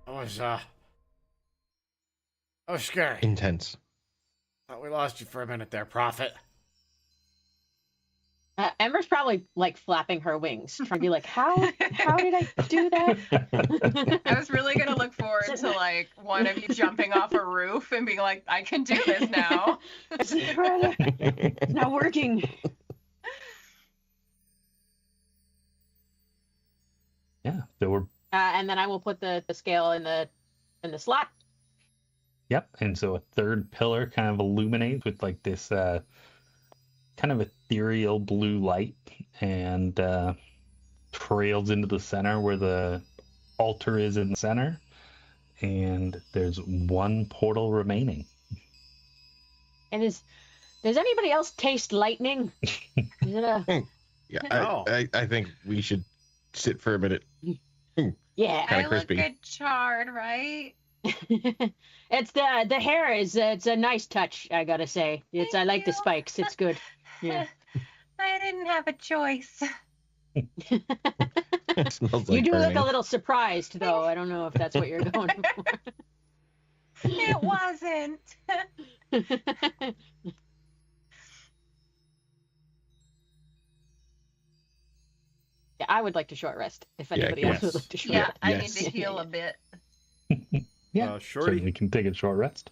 was scary. Intense. Thought we lost you for a minute there, Prophet. Ember's probably like flapping her wings, trying to be like, how did I do that? I was really gonna look forward to like one of you jumping off a roof and being like, "I can do this now." It's not working. Yeah. So we're And then I will put the scale in the slot. Yep. And so a third pillar kind of illuminates with like this kind of ethereal blue light, and trails into the center where the altar is in the center. And there's one portal remaining. And does anybody else taste lightning? Is it a... Yeah, I think we should sit for a minute. Yeah. Kind I of crispy. look good charred, right? It's the hair is it's a nice touch, I gotta say. I like the spikes. It's good. Yeah. I didn't have a choice. Smells You like do burning. look a little surprised, though. I don't know if that's what you're going for. It wasn't. Yeah, I would like to short rest. If anybody else would like to short Yeah, rest. I Yes. need to heal a bit. Yeah. Shorty. So we can take a short rest.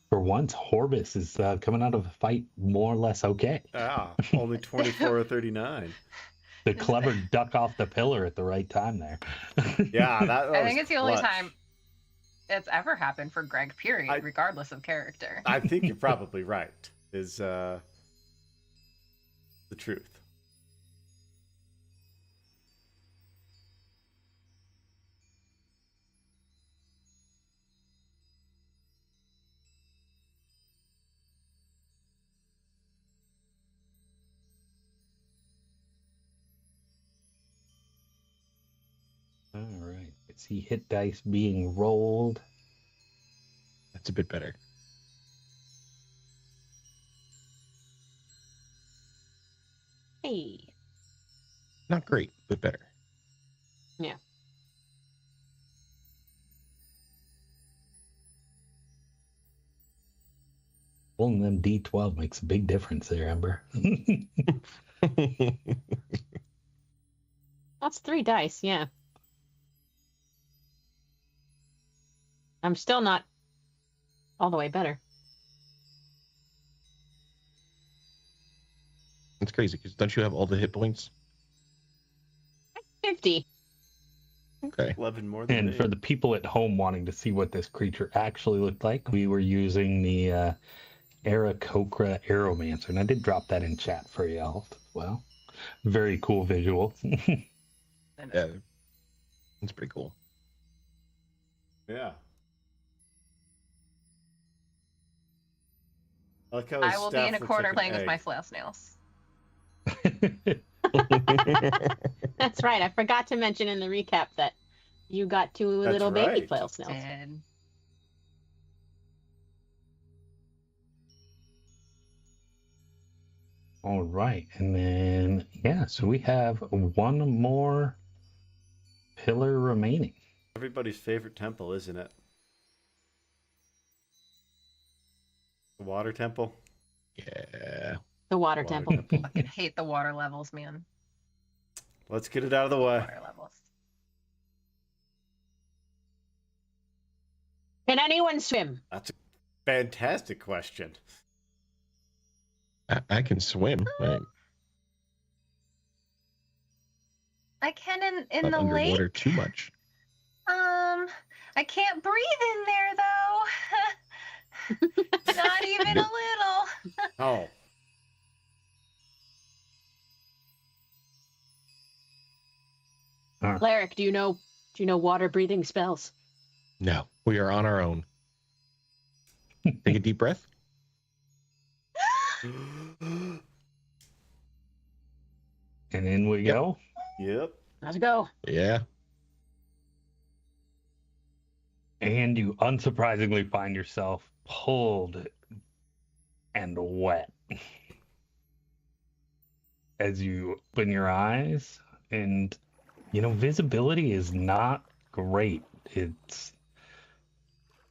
For once, Horvis is coming out of a fight more or less okay. Only 24 or 39. The clever duck off the pillar at the right time there. Yeah, that I was think it's the only clutch. time it's ever happened for Greg, period, regardless of character. I think you're probably right. Is the truth. All right. I see hit dice being rolled. That's a bit better. Hey. Not great, but better. Yeah. Rolling them D12 makes a big difference there, Ember. That's 3 dice, yeah. I'm still not all the way better. It's crazy because don't you have all the hit points? 50. Okay. 11 more than And me. for the people at home wanting to see what this creature actually looked like, we were using the Aarakocra Aeromancer, and I did drop that in chat for y'all as well. Very cool visual. Yeah. It's pretty cool. Yeah. I like how I his will be staff in a looks corner like an playing with egg. my flail snails. That's right. I forgot to mention in the recap that you got 2 little baby right. flail snails. And All right. And then, yeah, so we have one more pillar remaining. Everybody's favorite temple, isn't it? The water temple. Yeah. The water Water temple. temple. fucking hate the water levels, man. Let's get it out of the way. Water levels. Can anyone swim? That's a fantastic question. I can swim. Right. I can in Not the underwater lake. too much. I can't breathe in there though. Not even a little. Oh, Cleric, do you know water breathing spells? No, we are on our own. Take a deep breath. And in we Yep. go. yep. Let's go. Yeah. And you unsurprisingly find yourself pulled and wet as you open your eyes. And, visibility is not great.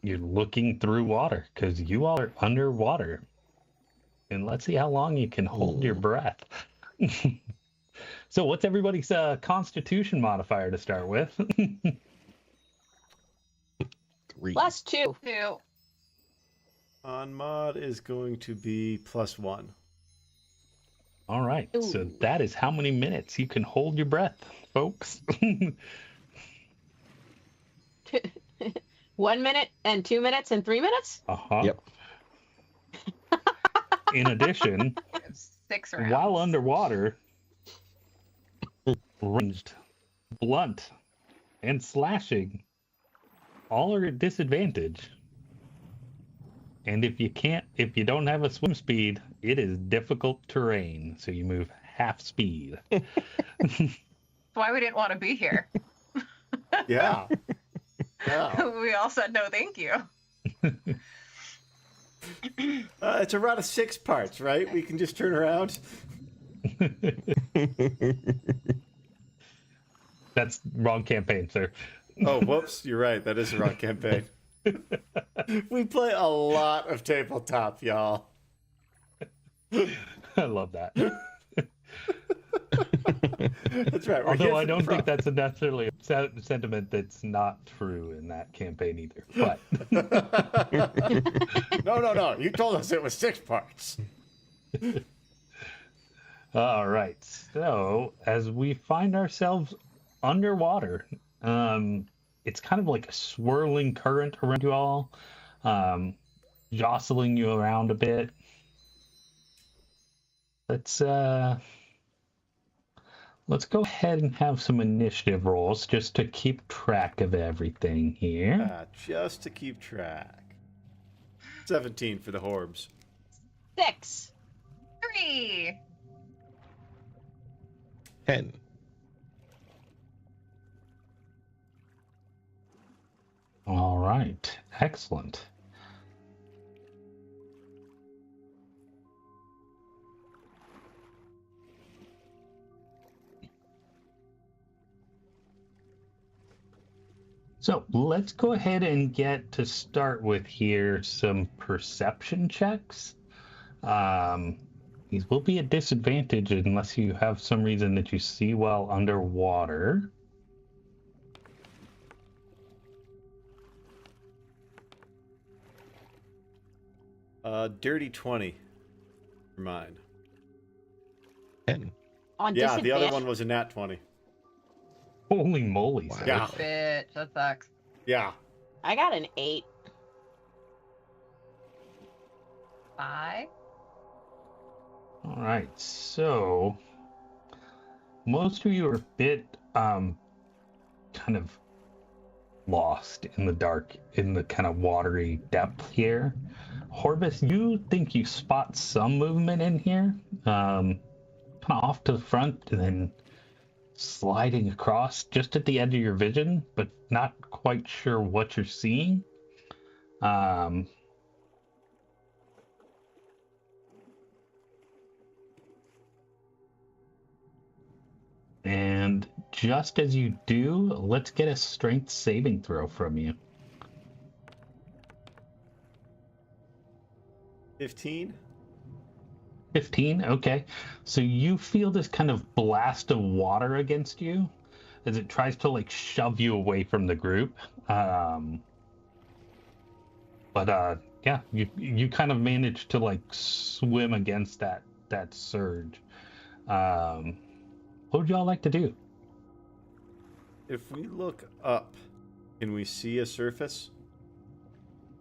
You're looking through water because you all are underwater. And let's see how long you can hold your breath. So what's everybody's constitution modifier to start with? 3. +2. 2. On mod is going to be +1. All right. So Ooh. that is how many minutes you can hold your breath, folks. 1 minute and 2 minutes and 3 minutes? Uh-huh. Yep. In addition, 6 rounds. while underwater, ranged, blunt, and slashing all are at disadvantage. And if you don't have a swim speed, it is difficult terrain. So you move half speed. That's why we didn't want to be here. Yeah. Yeah. We all said no, thank you. It's a run of 6 parts, right? We can just turn around. That's wrong campaign, sir. Oh, whoops. You're right. That is a wrong campaign. We play a lot of tabletop, y'all. I love that. That's right. We're Although here I for don't the think that's necessarily a sentiment that's not true in that campaign either. But No. You told us it was 6 parts. All right. So as we find ourselves underwater, it's kind of like a swirling current around you all, um, jostling you around a bit. Let's uh, let's go ahead and have some initiative rolls just to keep track of everything here. Just to keep track. 17 for the Horbs. 6. 3. 10. All right. Excellent. So let's go ahead and get to start with here some perception checks. These will be a disadvantage unless you have some reason that you see well underwater. Dirty 20 for mine. 10. On Yeah, the disadvantage. other one was a nat 20. Holy moly. Wow. Yeah. Bitch, that sucks. Yeah. I got an 8. 5. All right. So most of you are a bit kind of lost in the dark, in the kind of watery depth here. Horvis, you think you spot some movement in here, kind of off to the front and then sliding across just at the edge of your vision, but not quite sure what you're seeing. And just as you do, let's get a strength saving throw from you. 15. 15, okay. So you feel this kind of blast of water against you as it tries to like shove you away from the group. Yeah, you kind of manage to like swim against that surge. What would y'all like to do? If we look up, can we see a surface?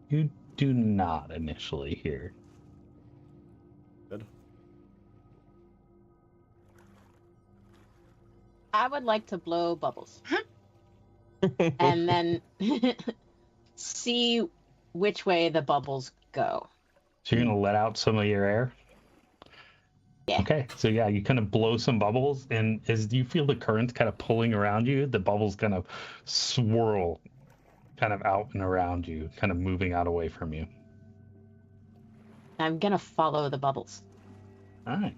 You do not initially here. Good. I would like to blow bubbles. And then see which way the bubbles go. So you're gonna let out some of your air? Yeah. Okay, so yeah, you kind of blow some bubbles, and as you feel the currents kind of pulling around you, the bubbles kind of swirl kind of out and around you, kind of moving out away from you. I'm gonna follow the bubbles. All right.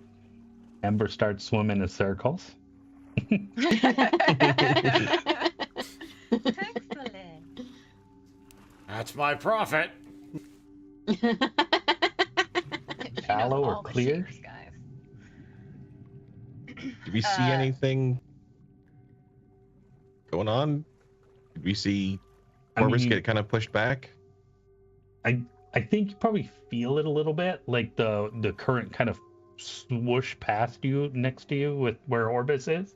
Ember starts swimming in circles. Excellent. That's my profit. She knows Shallow or all the clear? shapes, guys. Did we see anything going on? Did we see Corvus get kind of pushed back? I think you probably feel it a little bit, like the current kind of swoosh past you, next to you, with where Orbis is.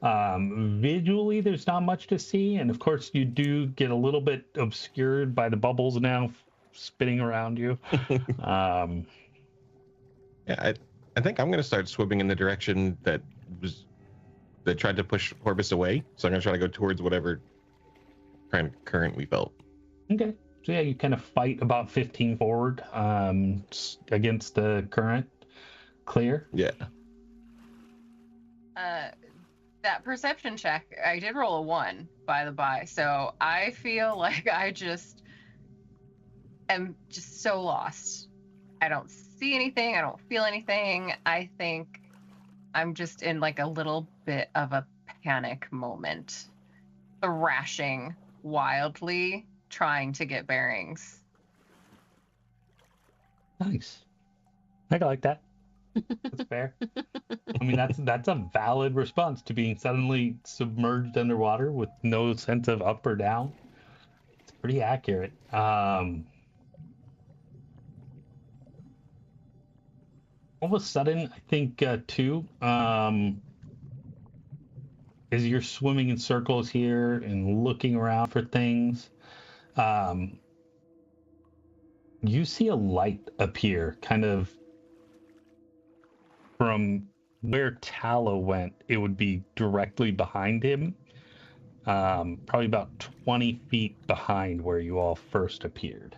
Visually, there's not much to see, and of course, you do get a little bit obscured by the bubbles now spinning around you. Yeah, I think I'm gonna start swimming in the direction that tried to push Orbis away. So I'm gonna try to go towards whatever kind of current we felt. Okay. So yeah, you kind of fight about 15 forward against the current. Clear? Yeah. That perception check, I did roll a 1 by the by, so I feel like I just am just so lost. I don't see anything, I don't feel anything. I think I'm just in like a little bit of a panic moment, thrashing wildly, trying to get bearings. Nice. I like that. That's fair. I mean, that's a valid response to being suddenly submerged underwater with no sense of up or down. It's pretty accurate. All of a sudden, I think too, as you're swimming in circles here and looking around for things, you see a light appear kind of from where Tallow went. It would be directly behind him, probably about 20 feet behind where you all first appeared.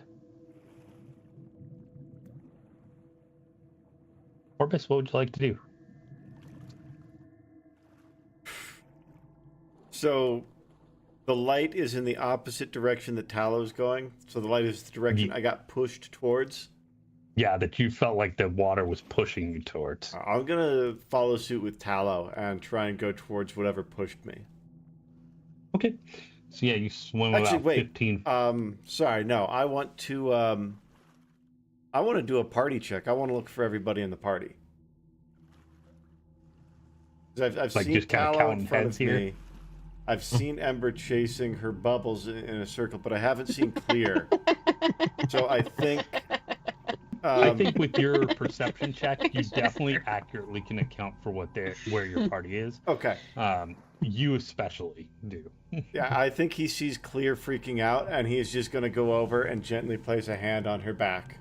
Orbis, what would you like to do? So the light is in the opposite direction that Tallow's going. So the light is the direction I got pushed towards. Yeah, that you felt like the water was pushing you towards. I'm gonna follow suit with Tallow and try and go towards whatever pushed me. Okay. So yeah, you swim Actually, about wait. 15. Sorry, no. I want to do a party check. I want to look for everybody in the party. 'Cause I've Like seen just kinda Tallow counting in front heads of here? me. I've seen Ember chasing her bubbles in a circle, but I haven't seen Clear. So I think. I think with your perception check, you definitely accurately can account for where your party is. Okay. You especially do. Yeah, I think he sees Clear freaking out, and he is just going to go over and gently place a hand on her back.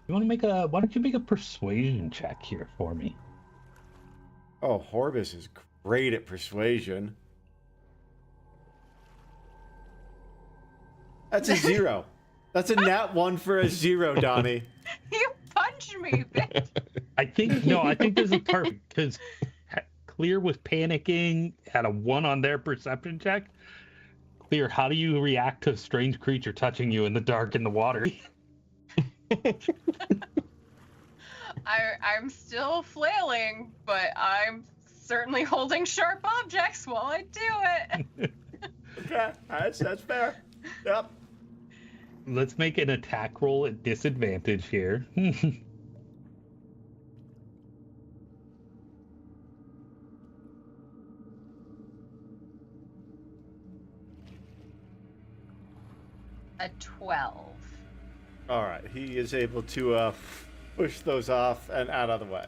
You want to make a? Why don't you make a persuasion check here for me? Oh, Horbis is great at persuasion. That's a 0. That's a nat 1 for a 0, Donnie. You punched me, bitch. I think this is perfect because Clear was panicking, had a 1 on their perception check. Clear, how do you react to a strange creature touching you in the dark in the water? I'm still flailing, but I'm certainly holding sharp objects while I do it. Okay, that's fair. Yep. Let's make an attack roll at disadvantage here. A 12. All right, he is able to push those off and out of the way.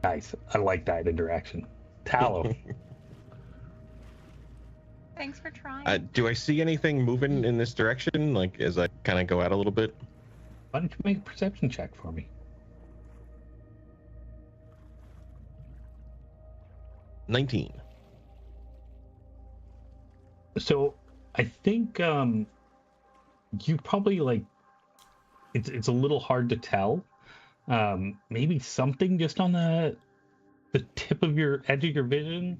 Nice. I like that interaction. Tallow. Thanks for trying. Do I see anything moving in this direction? Like, as I kind of go out a little bit? Why don't you make a perception check for me? 19. So I think you probably like it's a little hard to tell. Maybe something just on the tip of your edge of your vision.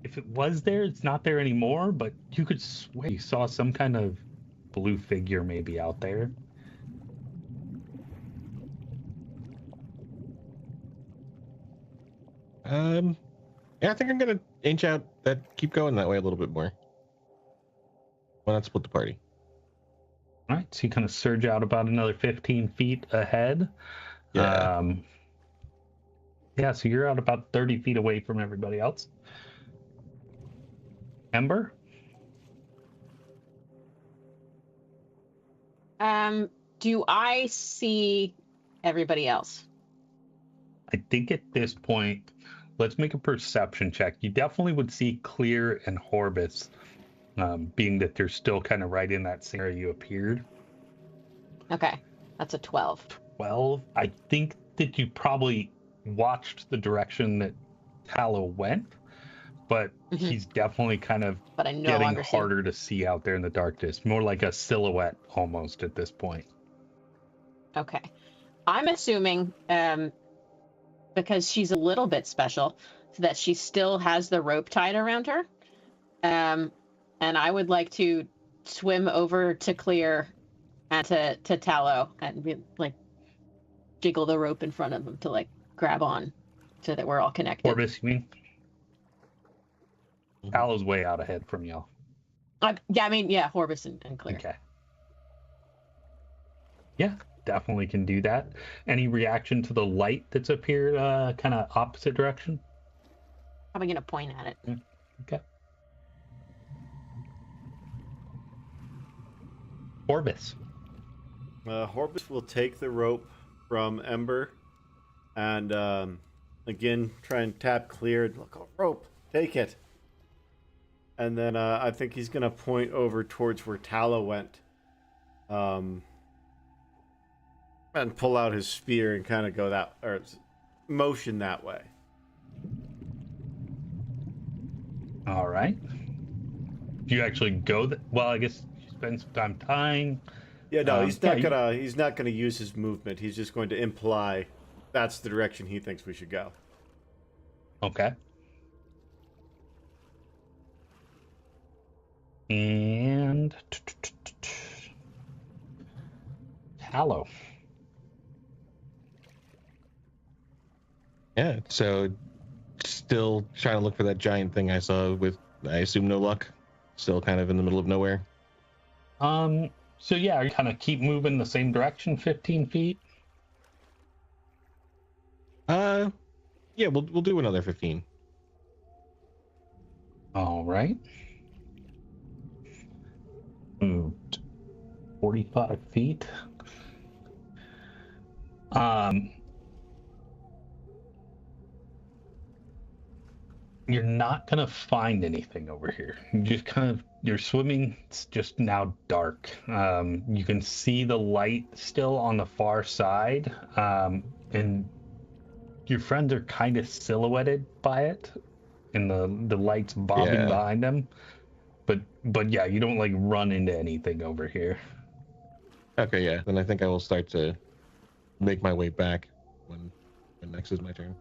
If it was there, it's not there anymore, but you could swear you saw some kind of blue figure maybe out there. Yeah, I think I'm gonna inch out keep going that way a little bit more. Why not split the party? All right, so you kind of surge out about another 15 feet ahead. Yeah. Yeah, so you're out about 30 feet away from everybody else. Ember? Do I see everybody else? I think at this point, let's make a perception check. You definitely would see Clear and Horbis, being that they're still kind of right in that same area you appeared. Okay, that's a 12. 12. I think that you probably watched the direction that Tallow went, but he's definitely kind of But I no getting longer see him. harder to see out there in the darkness. More like a silhouette almost at this point. Okay. I'm assuming, because she's a little bit special, that she still has the rope tied around her. And I would like to swim over to Clear and to Tallow and be, like, jiggle the rope in front of them to, like, grab on so that we're all connected. Horbis, you mean? Tallow's way out ahead from y'all. Yeah, Horbis and Clear. Okay. Yeah, definitely can do that. Any reaction to the light that's appeared kind of opposite direction? Probably going to point at it. Okay. Orbis. Horbus will take the rope from Ember and again try and tap clear. Look, oh, rope, take it. And then I think he's gonna point over towards where Tala went, and pull out his spear and kind of go that or motion that way. All right. Do you actually go? Well, I guess you spend some time tying. Yeah, no, he's not gonna use his movement. He's just going to imply that's the direction he thinks we should go. Okay. And Tallow. Yeah, so still trying to look for that giant thing I saw with, I assume, no luck. Still kind of in the middle of nowhere. So yeah, you kind of keep moving the same direction, 15 feet. Yeah, we'll do another 15. All right. Moved 45 feet. You're not gonna find anything over here. You just you're swimming. It's just now dark. You can see the light still on the far side, and your friends are kind of silhouetted by it, and the lights bobbing behind them. But yeah, you don't like run into anything over here. Okay, yeah. Then I think I will start to make my way back when next is my turn.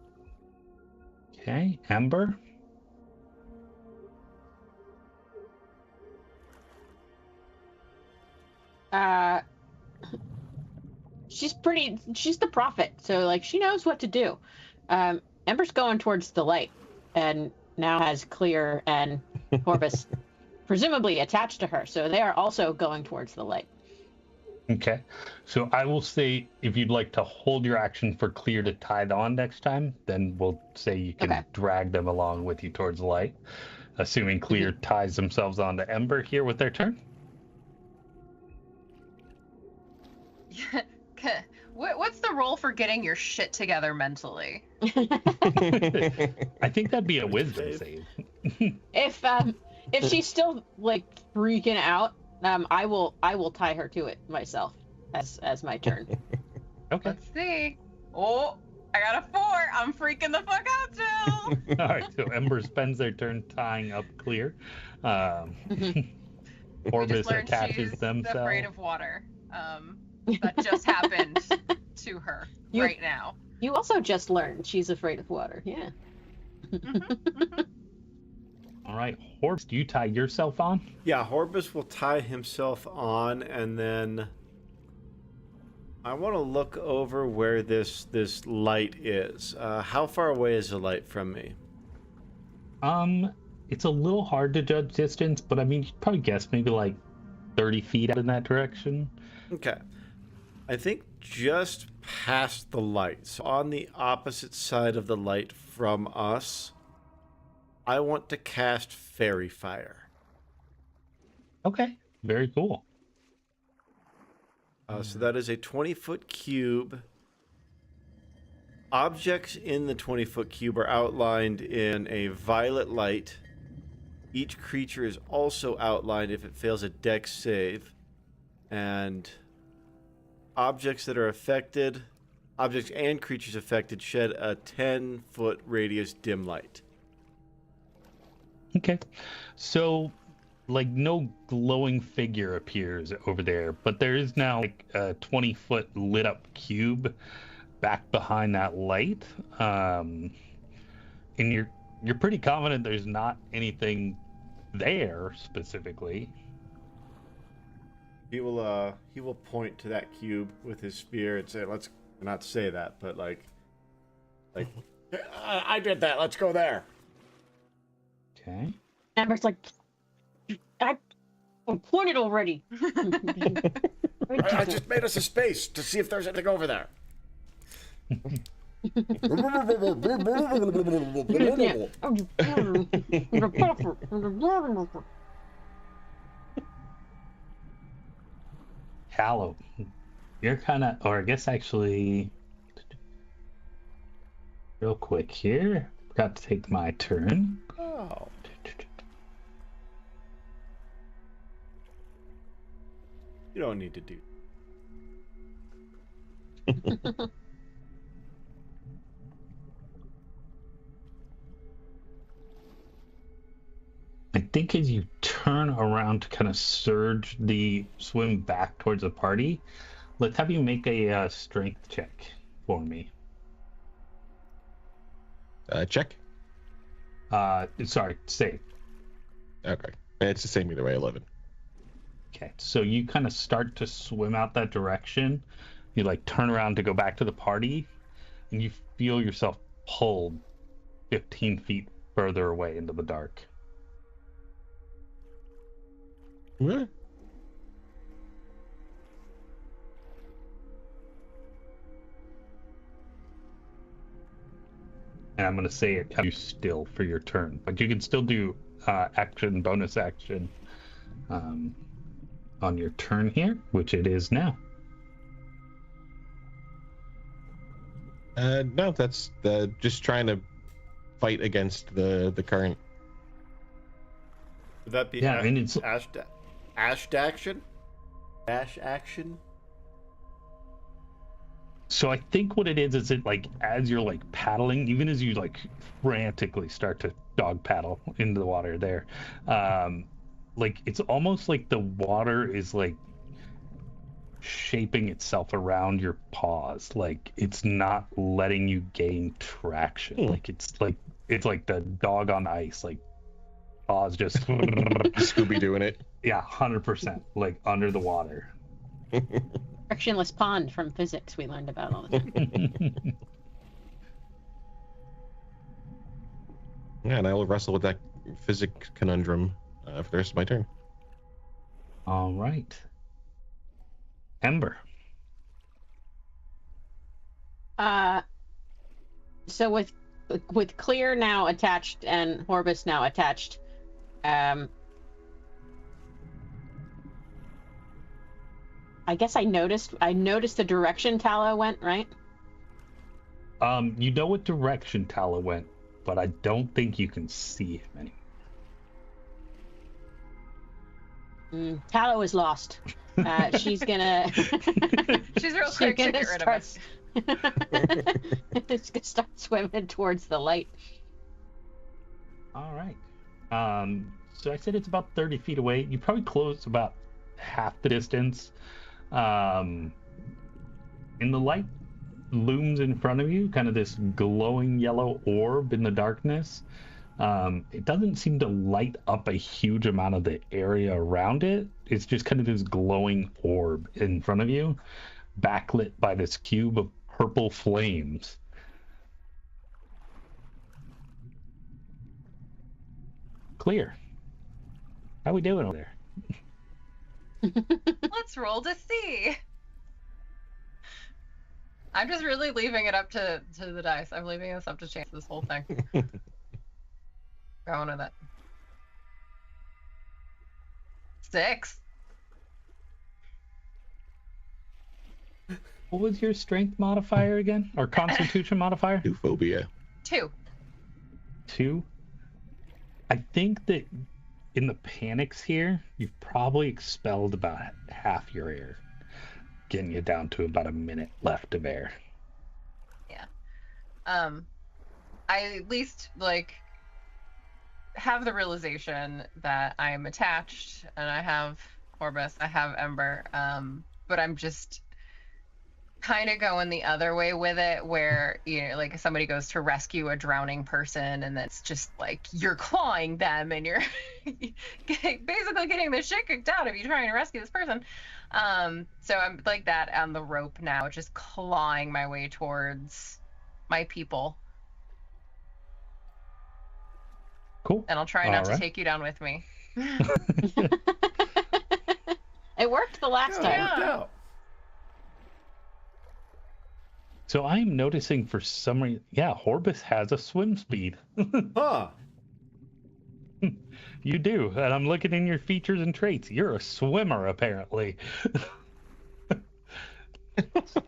Okay, Ember. She's the prophet, so like she knows what to do. Ember's going towards the light and now has Clear and Horbus presumably attached to her, so they are also going towards the light. Okay, so I will say if you'd like to hold your action for Clear to tie on next time, then we'll say you can drag them along with you towards the light, assuming Clear ties themselves onto Ember here with their turn. What's the role for getting your shit together mentally? I think that'd be a wisdom save. If she's still like freaking out, I will tie her to it myself as my turn. Okay. Let's see. Oh, I got a 4. I'm freaking the fuck out still. All right. So Ember spends their turn tying up Clear. Orbis attaches themselves. Afraid of water. That just happened to her right now. You also just learned she's afraid of water. Yeah. All right, Horbus, do you tie yourself on? Yeah, Horbus will tie himself on, and then I want to look over where this light is. How far away is the light from me? It's a little hard to judge distance, but I mean, you'd probably guess maybe like 30 feet out in that direction. Okay. I think just past the light, so on the opposite side of the light from us, I want to cast Fairy Fire. Okay, very cool. So that is a 20-foot cube. Objects in the 20-foot cube are outlined in a violet light. Each creature is also outlined if it fails a dex save. And objects that are affected, objects and creatures affected shed a 10-foot radius dim light. Okay, so like no glowing figure appears over there, but there is now like a 20-foot lit up cube back behind that light, and you're pretty confident there's not anything there specifically. He will point to that cube with his spear and say, "Let's not say that, but like I did that. Let's go there." Okay. Ember's like, I pointed already. I just made us a space to see if there's anything over there. Tallow, you're kind of, or I guess actually, real quick here, got to take my turn. Oh. You don't need to do. I think as you turn around to kind of surge the swim back towards the party, let's have you make a strength check for me. Check. Sorry, save. Okay. It's the same either way. 11. Okay, so you kind of start to swim out that direction. You like turn around to go back to the party, and you feel yourself pulled 15 feet further away into the dark. What? And I'm going to say it you still for your turn, but you can still do action, bonus action on your turn here, which it is now. No, that's just trying to fight against the current. Would that be Yeah, I mean, it's action? Dash action? so I think what it is it like as you're like paddling, even as you like frantically start to dog paddle into the water there, like it's almost like the water is like shaping itself around your paws, like it's not letting you gain traction. Like it's like the dog on ice, like paws just Scooby doing it. yeah, 100% like under the water. Frictionless pond from physics we learned about all the time. Yeah, and I will wrestle with that physics conundrum for the rest of my turn. All right, Ember. So with Clear now attached and Horbus now attached, I guess I noticed the direction Tallow went, right? You know what direction Tallow went, but I don't think you can see him anymore. Tallow is lost. She's gonna. She's real quick to get rid of it. It's gonna start swimming towards the light. All right. So I said it's about 30 feet away. You probably close about half the distance. In the light looms in front of you, kind of this glowing yellow orb in the darkness. It doesn't seem to light up a huge amount of the area around it. It's just kind of this glowing orb in front of you, backlit by this cube of purple flames. Clear. How we doing over there? Let's roll to see. I'm just really leaving it up to the dice. I'm leaving this up to chance this whole thing. Going with it. 6. What was your strength modifier again? Or constitution modifier? Phobia. 2. 2? I think that in the panics here, you've probably expelled about half your air, getting you down to about a minute left of air. Yeah. I at least like have the realization that I'm attached and I have Orbis, I have Ember, but I'm just kind of going the other way with it, where like somebody goes to rescue a drowning person and it's just like you're clawing them and you're basically getting the shit kicked out of you trying to rescue this person. So I'm like that on the rope now, just clawing my way towards my people. Cool. And I'll try not to take you down with me. It worked the last time. Yeah. So I am noticing for some reason, yeah, Horbus has a swim speed. Huh. You do, and I'm looking in your features and traits. You're a swimmer, apparently.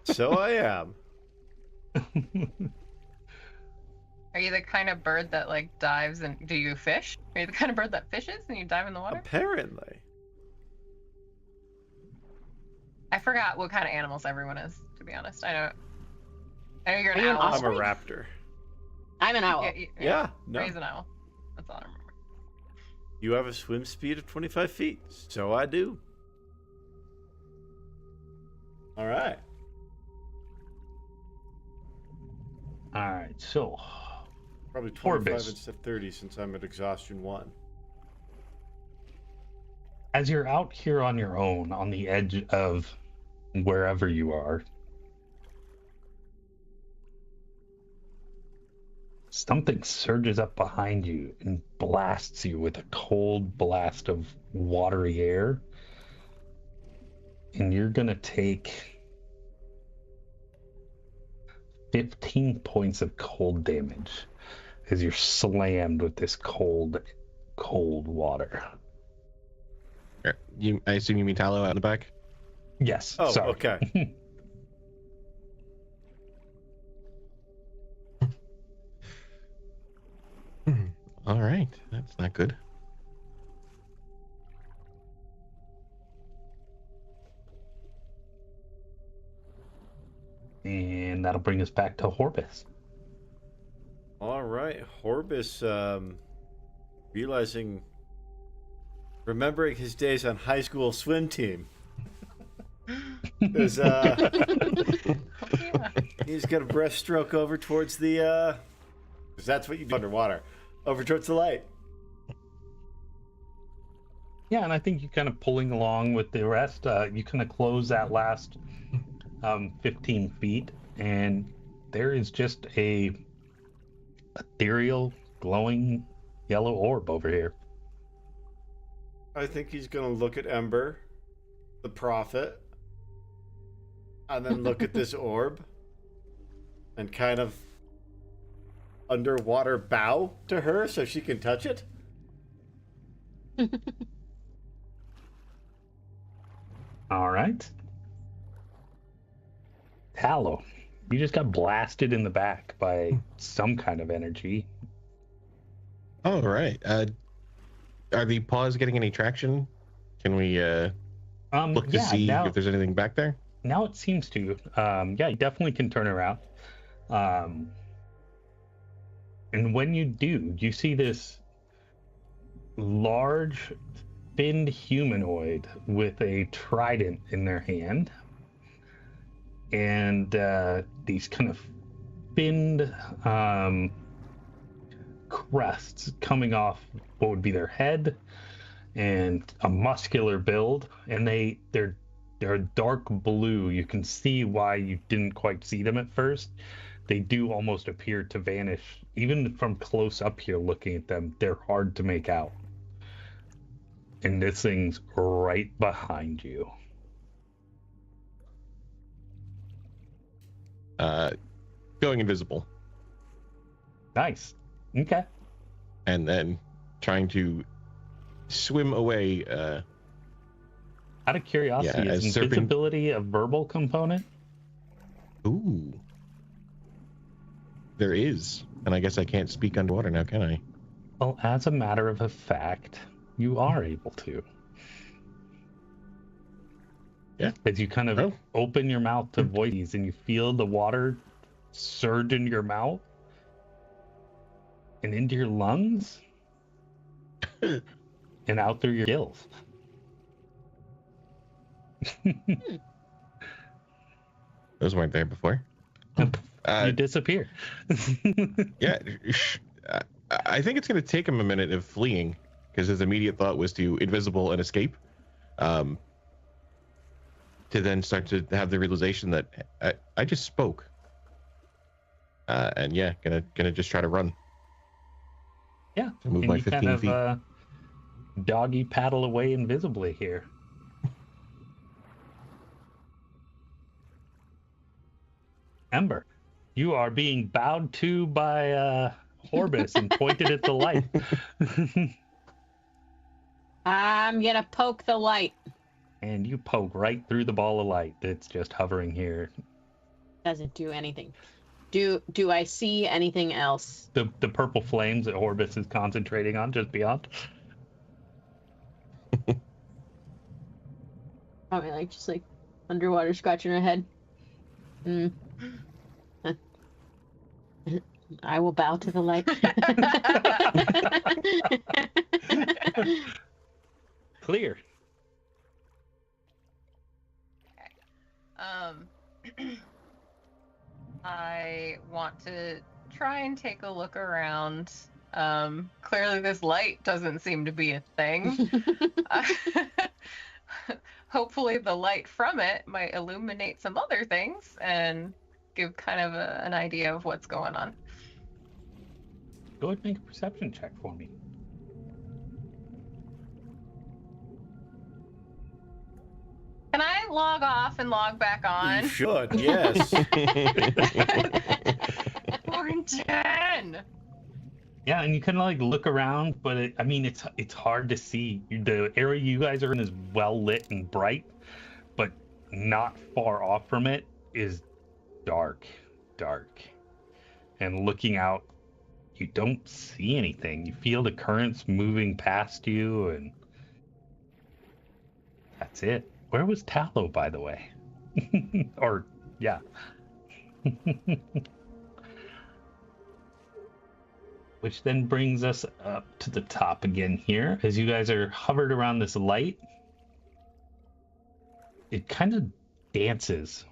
So I am. Are you the kind of bird that like dives and do you fish? Are you the kind of bird that fishes and you dive in the water? Apparently. I forgot what kind of animals everyone is, to be honest. I know you're an Are you an owl. I'm a osprey? raptor. I'm an owl. Yeah, no. Ray's an owl. That's all I remember. You have a swim speed of 25 feet. So I do. All right. All right, so Probably 25 Orbis. instead of 30 since I'm at exhaustion 1. as you're out here on your own on the edge of wherever you are, something surges up behind you and blasts you with a cold blast of watery air. And you're going to take 15 points of cold damage as you're slammed with this cold water. I assume you mean Tallow out in the back? Yes. Oh, sorry. okay. All right, that's not good. And that'll bring us back to Horbis. All right. Horbis, remembering his days on high school swim team. Is, Yeah. he's got a breaststroke over towards the, because that's what you do underwater, over towards the light. Yeah, and I think you're kind of pulling along with the rest. You kind of close that last 15 feet, and there is just a ethereal, glowing yellow orb over here. I think he's going to look at Ember, the prophet, and then look at this orb and kind of underwater bow to her so she can touch it. All right. Tallow, you just got blasted in the back by some kind of energy. All right. Are the paws getting any traction? Can we look to see if there's anything back there? Now it seems to. Yeah, you definitely can turn around. And when you do, you see this large, finned humanoid with a trident in their hand. And these kind of finned crests coming off what would be their head, and a muscular build. And they're dark blue. You can see why you didn't quite see them at first. They do almost appear to vanish. Even from close up here looking at them, they're hard to make out. And this thing's right behind you. Going invisible. Nice. Okay. And then trying to swim away. Out of curiosity, Yeah, is as serpent- invisibility a verbal component? Ooh. There is. And I guess I can't speak underwater now, can I? Well, as a matter of fact, you are able to. Yeah. As you kind of Oh. open your mouth to voice these and you feel the water surge into your mouth and into your lungs and out through your gills. Those weren't there before. You disappear. Yeah. I think it's going to take him a minute of fleeing because his immediate thought was to invisible and escape. To then start to have the realization that I just spoke. And yeah, gonna just try to run. Yeah. To move And my you 15 kind of feet. doggy paddle away invisibly here. Ember, you are being bowed to by Orbis and pointed at the light. I'm gonna poke the light. And you poke right through the ball of light that's just hovering here Doesn't do anything. Do I see anything else? The purple flames that Orbis is concentrating on just beyond. Probably like just like underwater scratching her head. I will bow to the light. Clear. I want to try and take a look around. Clearly this light doesn't seem to be a thing. Hopefully the light from it might illuminate some other things and give kind of an idea of what's going on. Go ahead and make a perception check for me. Can I log off and log back on? You should, yes. 4 and 10. Yeah, and you kind of like look around, but it's hard to see. The area you guys are in is well lit and bright, but not far off from it is dark. And looking out, you don't see anything. You feel the currents moving past you, and that's it. Where was Tallow, by the way? Or, yeah. Which then brings us up to the top again here. As you guys are hovered around this light, it kind of dances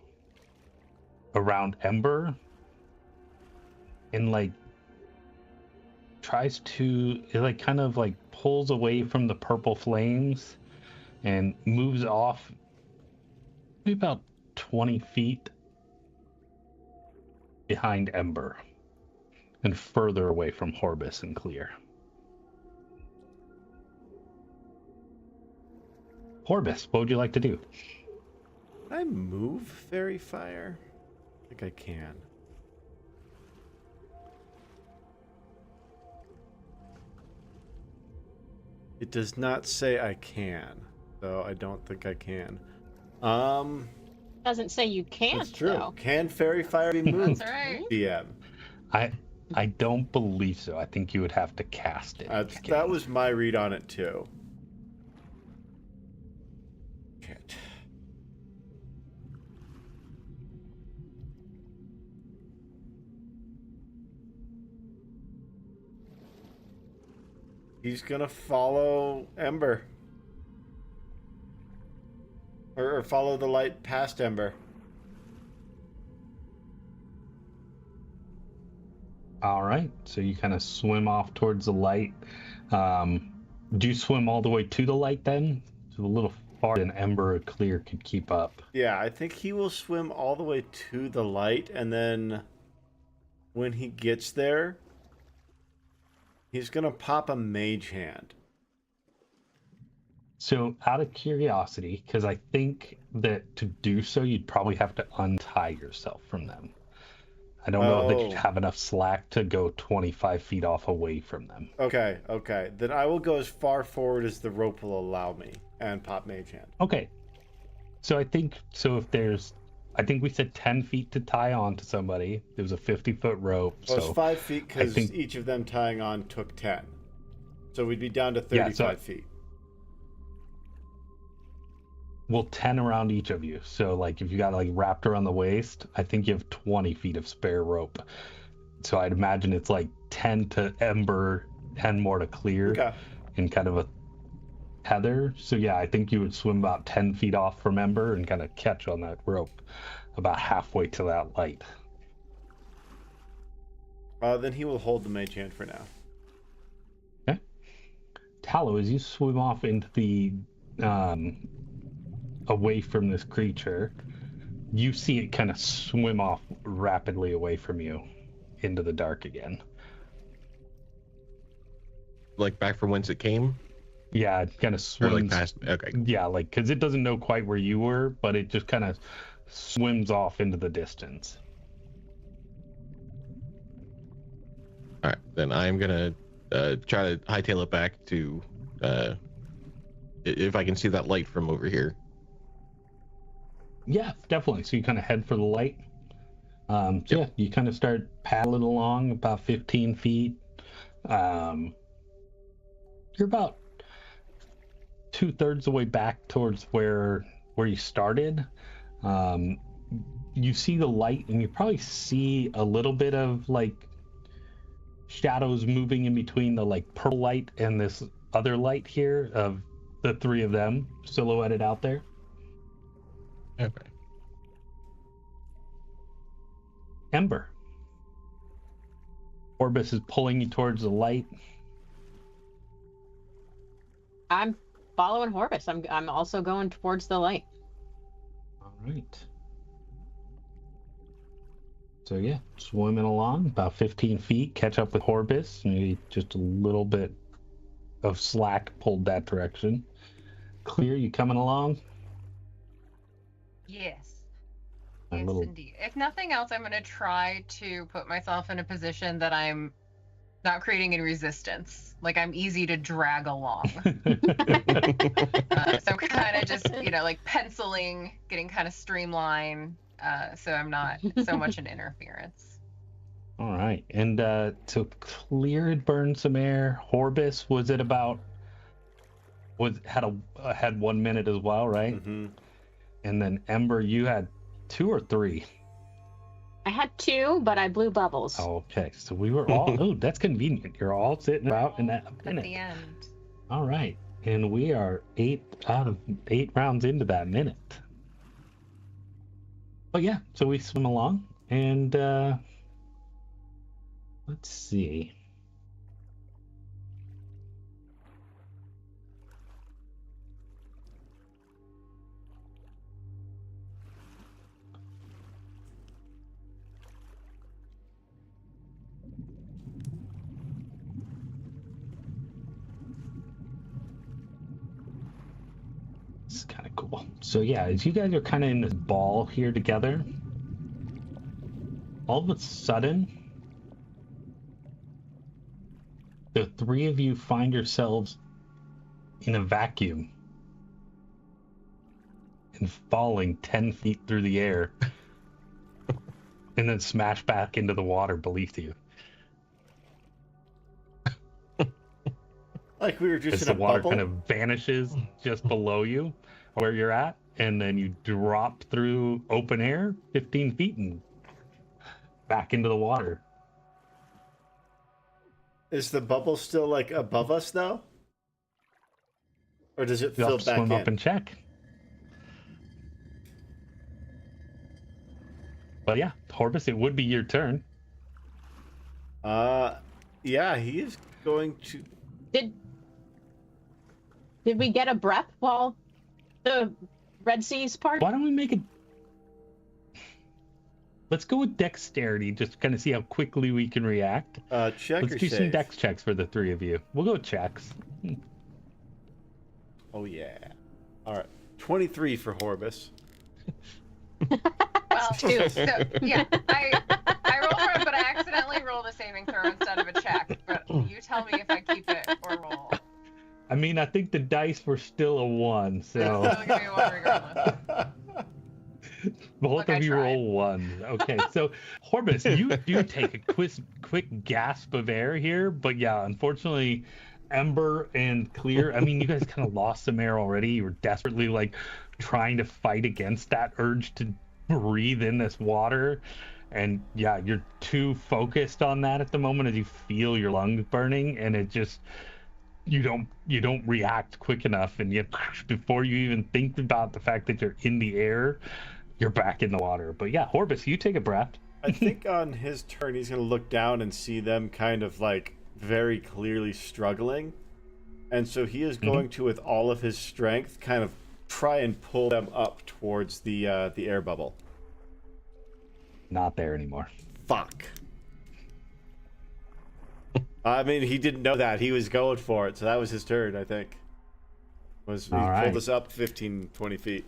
around Ember and like tries to, it like kind of like pulls away from the purple flames and moves off maybe about 20 feet behind Ember and further away from Horbis and Clear. Horbis, what would you like to do? Can I move fairy fire? I think I can. It does not say I can, so I don't think I can. Doesn't say you can't. That's true. Though. Can fairy fire be moved? That's right. DM. I don't believe so. I think you would have to cast it. That was my read on it too. Shit. He's gonna follow Ember. Or follow the light past Ember. All right, so you kind of swim off towards the light. Do you swim all the way to the light then? It's a little far than Ember or Clear could keep up. Yeah, I think he will swim all the way to the light, and then when he gets there, he's gonna pop a mage hand. So out of curiosity, because I think that to do so, you'd probably have to untie yourself from them. I don't know that you'd have enough slack to go 25 feet off away from them. Okay. Then I will go as far forward as the rope will allow me and pop mage hand. Okay. So I think we said 10 feet to tie on to somebody. There was a 50-foot rope. Well, so it's 5 feet because think... each of them tying on took 10. So we'd be down to 35 feet. Well, 10 around each of you. So, like, if you got, like, wrapped around the waist, I think you have 20 feet of spare rope. So I'd imagine it's, like, 10 to Ember, 10 more to Clear, okay, in kind of a tether. So, yeah, I think you would swim about 10 feet off from Ember and kind of catch on that rope about halfway to that light. Then he will hold the mage hand for now. Okay. Tallow, as you swim off into the... away from this creature, you see it kind of swim off rapidly away from you into the dark again. Like back from whence it came? Yeah, it kind of swims. Or like past. Okay. Yeah, like, because it doesn't know quite where you were, but it just kind of swims off into the distance. All right, then I'm gonna try to hightail it back to if I can see that light from over here. Yeah, definitely. So you kind of head for the light. Yeah, you kind of start paddling along about 15 feet. You're about 2/3 of the way back towards where you started. Um, you see the light, and you probably see a little bit of like shadows moving in between the like purple light and this other light here of the three of them silhouetted out there. Okay. Ember. Orbis is pulling you towards the light. I'm following Horbus. I'm also going towards the light. All right. So yeah, swimming along about 15 feet, catch up with Horbis. Maybe just a little bit of slack pulled that direction. Clear, you coming along? Yes. A Yes, little- indeed. If nothing else, I'm going to try to put myself in a position that I'm not creating any resistance. Like I'm easy to drag along. So I'm kind of just, like penciling, getting kind of streamlined. So I'm not so much an interference. All right. And so Clear had burned some air. Horbis, was it about had 1 minute as well, right? Mm-hmm. And then Ember, you had 2 or 3. I had 2, but I blew bubbles. Okay, so we were all that's convenient. You're all sitting out in that At minute. the end. All right. And we are 8 out of 8 rounds into that minute. But yeah, so we swim along and let's see. It's kind of cool. So yeah, as you guys are kind of in this ball here together, all of a sudden, the 3 of you find yourselves in a vacuum and falling 10 feet through the air and then smash back into the water beneath you. Like we were just As in the a water bubble. kind of vanishes just below you where you're at, and then you drop through open air 15 feet and back into the water. Is the bubble still like above us though? Or does it You'll fill have to back swim in? up and check. But yeah, Horbus, it would be your turn. Yeah, he is going to. Did we get a breath while the Red Seas part? Why don't we make it? Let's go with dexterity, just to kind of see how quickly we can react. Check Let's or do some save? dex checks for the 3 of you. We'll go with checks. Oh yeah. All right. 23 for Horbus. Well, Two. so yeah, I rolled for it, but I accidentally rolled a saving throw instead of a check. But you tell me if I keep it or roll. I mean, I think the dice were still a 1, It's still so gonna be one regardless. both Look, of I you tried. roll 1s. Okay, so Horbus, you do take a quick gasp of air here, but yeah, unfortunately, Ember and Clear, I mean, you guys kind of lost some air already. You were desperately like trying to fight against that urge to breathe in this water. And yeah, you're too focused on that at the moment as you feel your lungs burning, and it just you don't react quick enough, and yet before you even think about the fact that you're in the air, you're back in the water. But yeah, Horbus, you take a breath. I think on his turn, he's going to look down and see them kind of like very clearly struggling. And so he is going to, with all of his strength, kind of try and pull them up towards the air bubble. Not there anymore. Fuck. I mean, he didn't know that. He was going for it, so that was his turn, I think. He All right. pulled us up 15, 20 feet.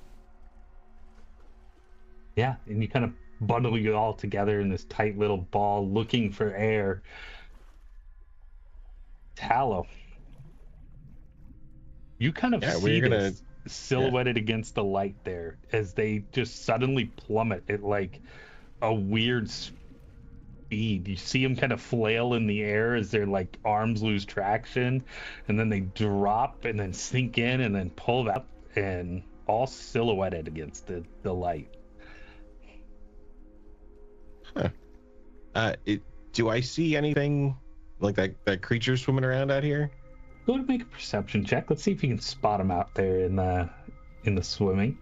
Yeah, and you kind of bundle you all together in this tight little ball looking for air. Tallow. You kind of Yeah, see we're gonna- this silhouetted against the light there as they just suddenly plummet at like a weird speed. You see them kind of flail in the air as their like arms lose traction, and then they drop and then sink in and then pull out, and all silhouetted against the light. Huh. Do I see anything like that creature swimming around out here? Go ahead and make a perception check. Let's see if you can spot them out there in the swimming.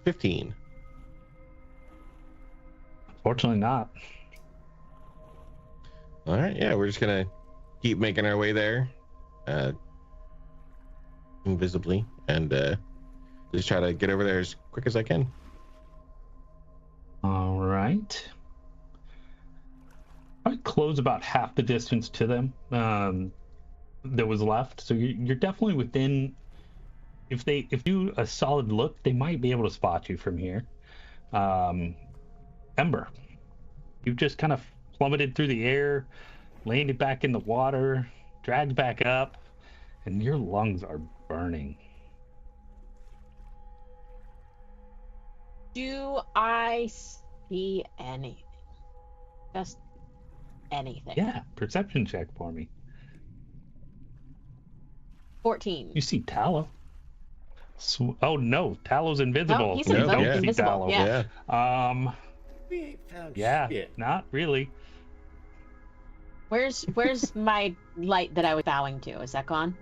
15. Fortunately not. All right, yeah, we're just gonna keep making our way there, invisibly, and just try to get over there as quick as I can. All right. I'd close about half the distance to them that was left. So you're definitely within. If they do a solid look, they might be able to spot you from here. Ember, you've just kind of plummeted through the air, landed back in the water, dragged back up, and your lungs are burning. Do I see anything? Just anything? Yeah, perception check for me. 14. You see Tallow. Oh no, Tallow's invisible. Oh, he's so you don't see invisible. Tallow. Yeah. We ain't found Yeah, shit. not really. Where's my light that I was bowing to? Is that gone?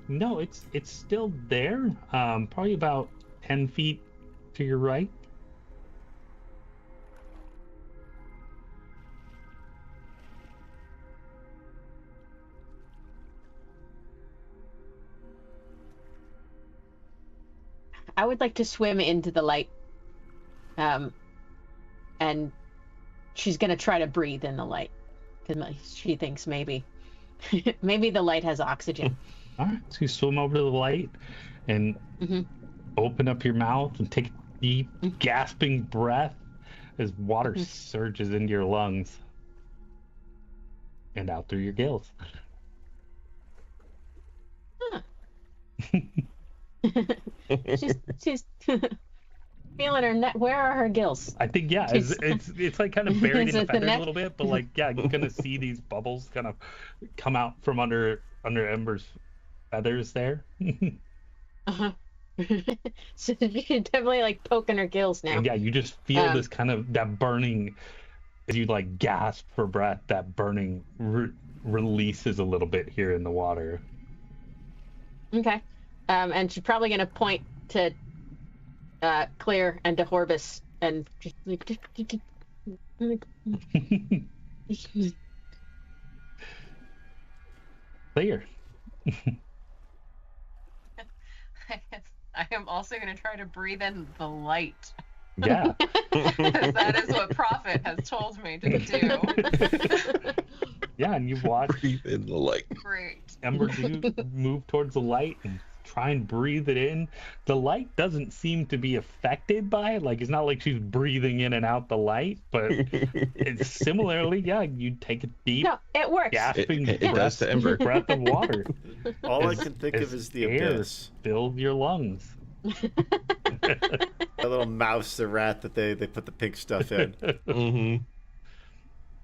No, it's still there. Probably about 10 feet to your right. I would like to swim into the light. And she's gonna try to breathe in the light because she thinks maybe the light has oxygen. All right, so you swim over to the light and open up your mouth and take a deep, gasping breath as water surges into your lungs and out through your gills. Huh. she's feeling her neck. Where are her gills? I think it's like kind of buried in the feathers a little bit, but like you're gonna see these bubbles kind of come out from under Ember's feathers there. Uh-huh. So she's definitely like poking her gills now. And you just feel this kind of that burning as you like gasp for breath. That burning releases a little bit here in the water. Okay. And she's probably gonna point to Clear and to Horbus and just like Clear. I am also going to try to breathe in the light. Yeah. Because that is what Prophet has told me to do. Yeah, and you watch Breathe in the light. Great. Ember do move towards the light and try and breathe it in. The light doesn't seem to be affected by it. Like, it's not like she's breathing in and out the light, but it's similarly, you take a deep, no, it works. gasping It does to Ember. breath of water. All I can think of is the air abyss. fills your lungs. That little mouse, the rat that they put the pink stuff in. Mm-hmm.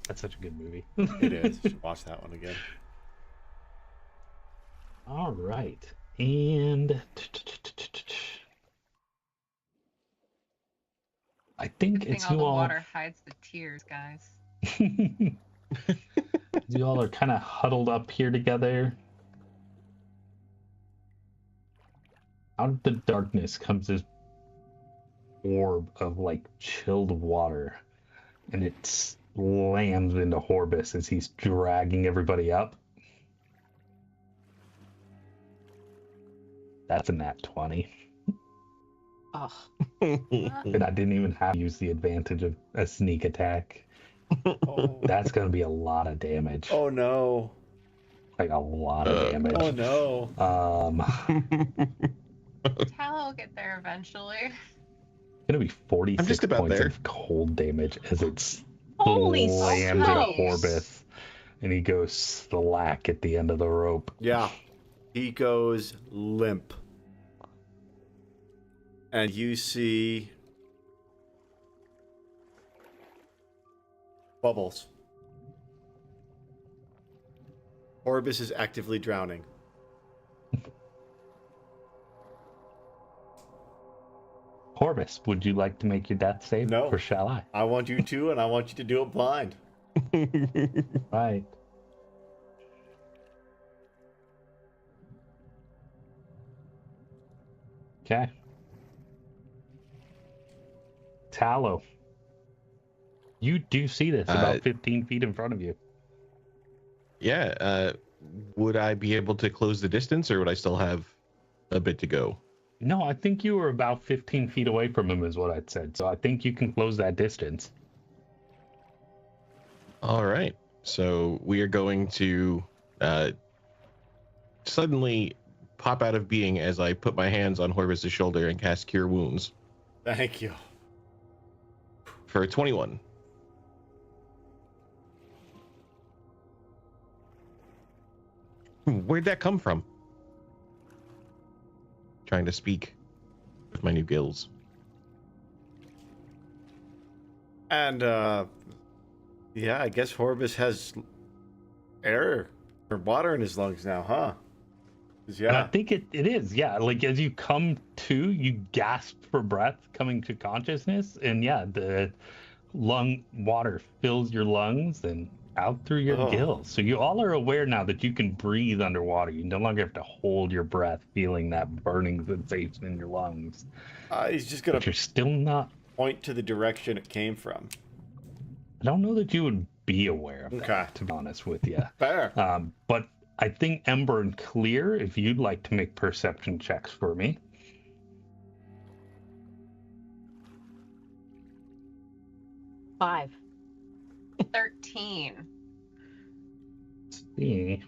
That's such a good movie. It is. You should watch that one again. All right. And I think Good thing it's all you the all. water hides the tears, guys. You all are kind of huddled up here together. Out of the darkness comes this orb of like chilled water, and it slams into Horbus as he's dragging everybody up. That's a nat 20. Oh, And I didn't even have to use the advantage of a sneak attack. Oh, That's going to be a lot of damage. oh no. Like a lot of damage. Oh no. Tallow will get there eventually. It's going to be 46 just about points there. of cold damage as it's holy slams into smokes! Horbus. And he goes slack at the end of the rope. Yeah. He goes limp. And you see Bubbles. Orbis is actively drowning. Horbus, would you like to make your death save? No. Or shall I? I want you to, and I want you to do it blind. Right. Okay. Tallow. You do see this about 15 feet in front of you. Yeah. Would I be able to close the distance, or would I still have a bit to go? No, I think you were about 15 feet away from him is what I'd said. So I think you can close that distance. All right. So we are going to suddenly pop out of being as I put my hands on Horvis's shoulder and cast Cure Wounds Thank you. for 21. Where'd that come from? Trying to speak with my new gills. And, yeah, I guess Horbus has air or water in his lungs now, huh? 'Cause, And I yeah. think it is, yeah. Like as you come to, you gasp for breath coming to consciousness. And yeah, the lung water fills your lungs and out through your Oh. gills. So you all are aware now that you can breathe underwater. You no longer have to hold your breath, feeling that burning sensation in your lungs. He's just going But you're to still not. point to the direction it came from. I don't know that you would be aware of Okay. that, to be honest with you. Fair. But I think Ember and Clear, if you'd like to make perception checks for me. 5. 13. See.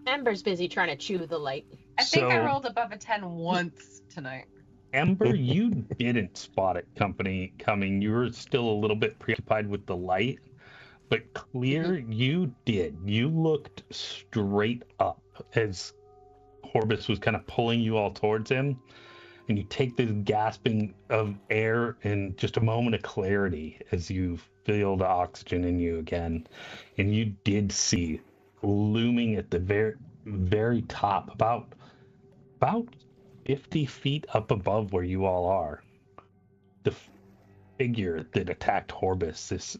Ember's busy trying to chew the light. I think I So- rolled above a 10 once tonight. Ember, you didn't spot it coming. You were still a little bit preoccupied with the light. But Clear, you did. You looked straight up as Horbus was kind of pulling you all towards him. And you take this gasping of air and just a moment of clarity as you feel the oxygen in you again. And you did see looming at the very, very top, about 50 feet up above where you all are, the figure that attacked Horbus, this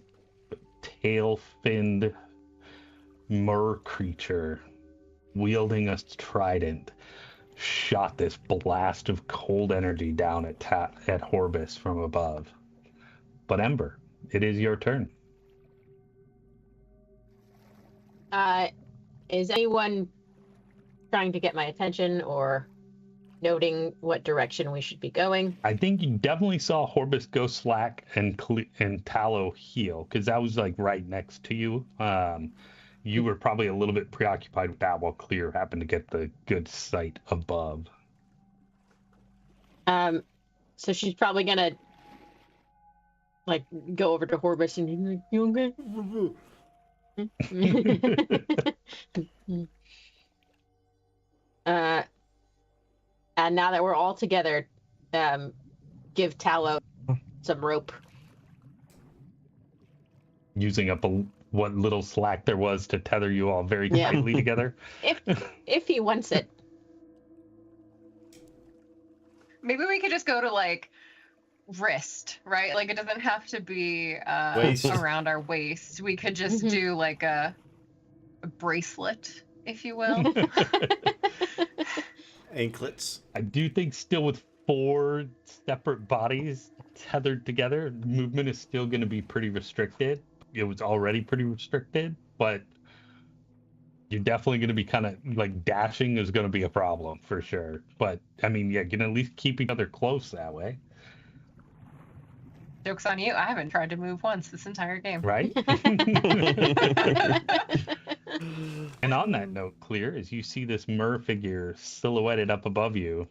tail-finned mer creature wielding a trident, shot this blast of cold energy down at Horbus from above. But Ember, it is your turn. Is anyone trying to get my attention or noting what direction we should be going? I think you definitely saw Horbus go slack and Tallow heal, because that was like right next to you. You were probably a little bit preoccupied with that while Clear happened to get the good sight above. So she's probably gonna like go over to Horbus and be like, "You okay?" And now that we're all together, give Tallow some rope. Using up what little slack there was to tether you all very Yeah. tightly together. If he wants it. Maybe we could just go to like wrist, right? Like it doesn't have to be Waist. around our waist. We could just Mhm. do like a bracelet, if you will. Anklets. I do think still with 4 separate bodies tethered together, movement is still going to be pretty restricted. It was already pretty restricted, but you're definitely going to be kind of like dashing is going to be a problem for sure. But I mean, yeah, you can at least keep each other close that way, Joke's on you. I haven't tried to move once this entire game. right? And on that note, Clear, as you see this mer figure silhouetted up above you,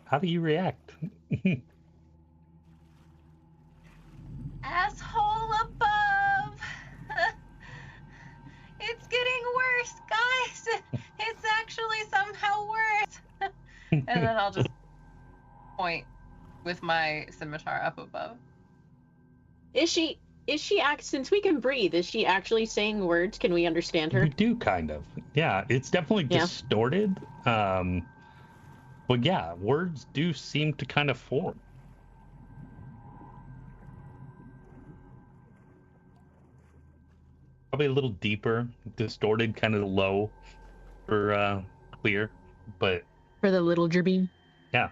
how do you react? Asshole above. It's getting worse, guys. It's actually somehow worse. And then I'll just point with my scimitar up above. Is she since we can breathe, is she actually saying words? Can we understand her? We do kind of. Yeah, it's definitely Yeah. distorted. But yeah, words do seem to kind of form. Probably a little deeper, distorted, kind of low for clear, but For the little Gerbine. yeah,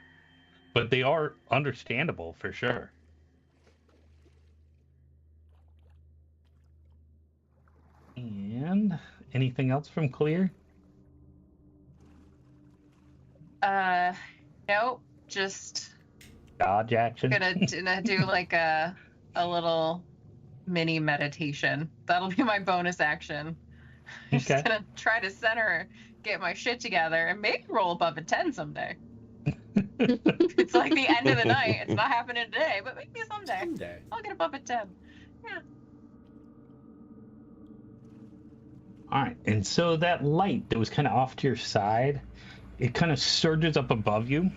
but they are understandable for sure. And anything else from Clear? Nope. Just Dodge action. gonna do like a little mini meditation. That'll be my bonus action. I'm Okay. just gonna try to center, get my shit together, and maybe roll above a 10 someday. It's like the end of the night. It's not happening today, but maybe someday. I'll get above a 10. Yeah. All right, and so that light that was kind of off to your side, it kind of surges up above you,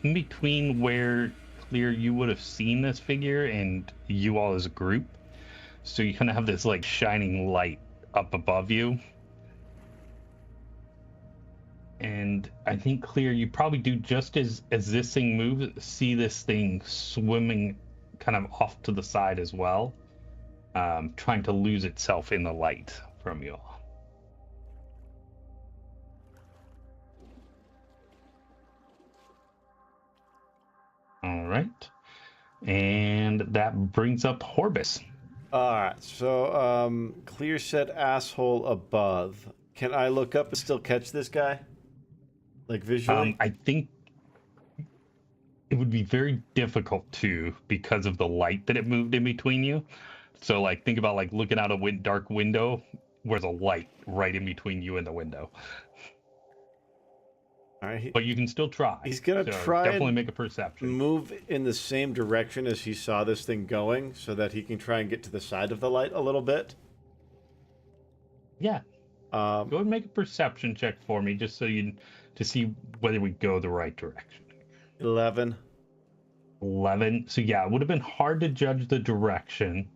in between where Clear you would have seen this figure and you all as a group. So you kind of have this like shining light up above you. And I think Clear, you probably do just as this thing moves, see this thing swimming kind of off to the side as well, trying to lose itself in the light from you all. All right. And that brings up Horbus. All right, so Clear said asshole above. Can I look up and still catch this guy? Like visually? I think it would be very difficult to because of the light that it moved in between you. So like think about like looking out a dark window where's a light right in between you and the window. All right, But you can still try. he's gonna So try definitely and make a perception. move in the same direction as he saw this thing going so that he can try and get to the side of the light a little bit. Yeah. Go ahead and make a perception check for me just so to see whether we go the right direction. 11. 11. So yeah, it would have been hard to judge the direction.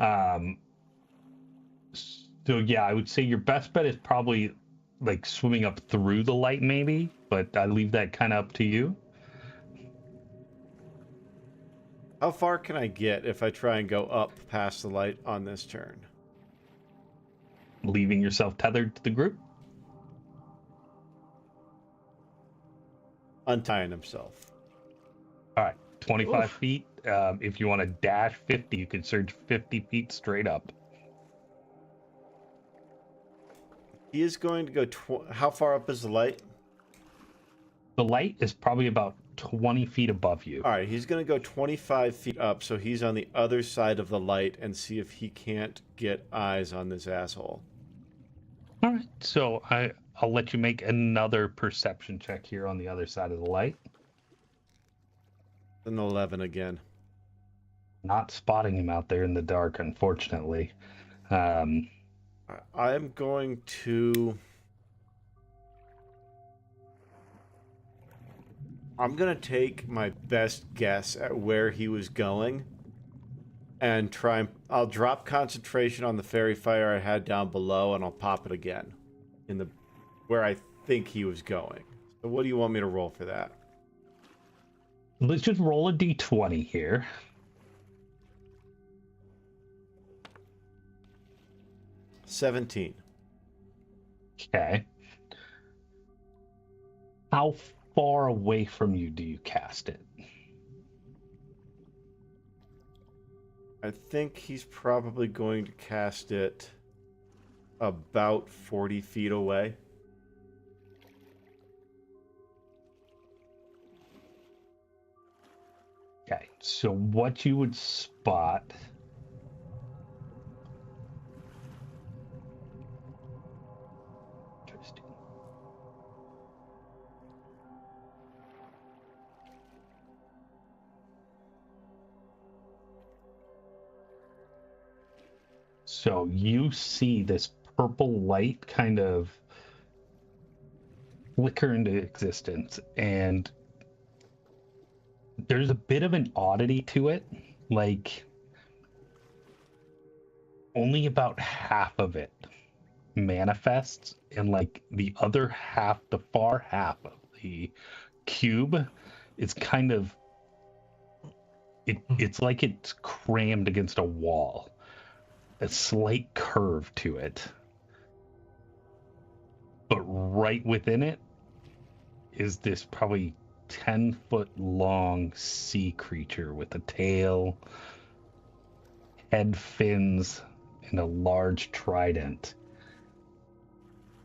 So yeah, I would say your best bet is probably like swimming up through the light maybe, but I leave that kind of up to you. How far can I get if I try and go up past the light on this turn? Leaving yourself tethered to the group. Untying himself. All right, 25 Oof. feet. If you want to dash 50, you can surge 50 feet straight up. He is going to go... How far up is the light? The light is probably about 20 feet above you. All right, he's going to go 25 feet up, so he's on the other side of the light and see if he can't get eyes on this asshole. All right, so I'll let you make another perception check here on the other side of the light. An 11 again. Not spotting him out there in the dark, unfortunately. I'm going to... I'm going to take my best guess at where he was going and try and... I'll drop concentration on the fairy fire I had down below and I'll pop it again in the where I think he was going. So what do you want me to roll for that? Let's just roll a d20 here. $17. Okay. How far away from you do you cast it? I think he's probably going to cast it about 40 feet away. Okay, so what you would spot... Interesting. So you see this purple light kind of flicker into existence, and there's a bit of an oddity to it. Like, only about half of it manifests, and like the other half, the far half of the cube is kind of it's like it's crammed against a wall, a slight curve to it, but right within it is this probably 10-foot long sea creature with a tail, head fins, and a large trident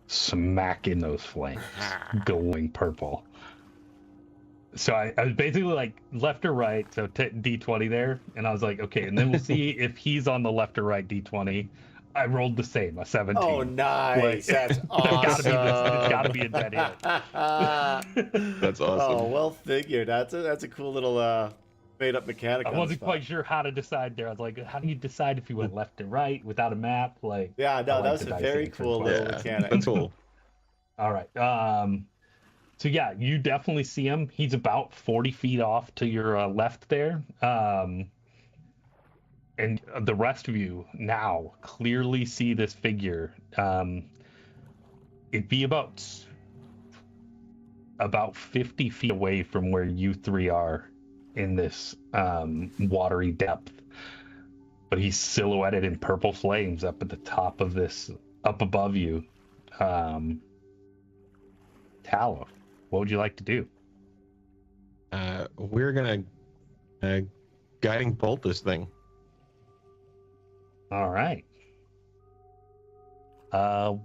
smacking those flames, glowing purple. So I was basically like left or right, so D20 there, and I was like, okay, and then we'll see if he's on the left or right D20. I rolled the same, a 17. Oh, nice. Like, That's awesome. it's gotta be a dead hit. That's awesome. Oh, well figured. That's a cool little made up mechanic. I wasn't quite sure how to decide there. I was like, how do you decide if you went left or right without a map? Like, yeah, no, I that like was the a dice very answer cool question. little mechanic. That's cool. All right. So yeah, you definitely see him. He's about 40 feet off to your left there. And the rest of you now clearly see this figure. It'd be about 50 feet away from where you three are in this watery depth. But he's silhouetted in purple flames up at the top of this, up above you. Tallow, what would you like to do? We're gonna guiding bolt this thing. All right. Do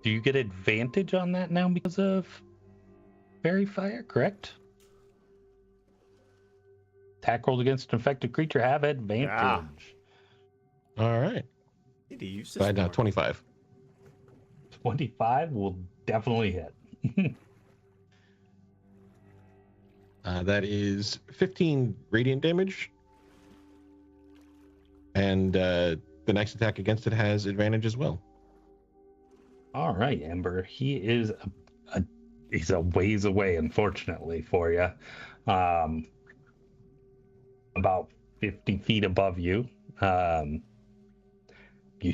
you get advantage on that now because of fairy fire, correct? Attack rolls against an infected creature have advantage. All right. Need to use this By now, more. 25. 25 will definitely hit. That is 15 radiant damage. And the next attack against it has advantage as well. All right, Ember. He is he's a ways away, unfortunately for you. About 50 feet above you. Your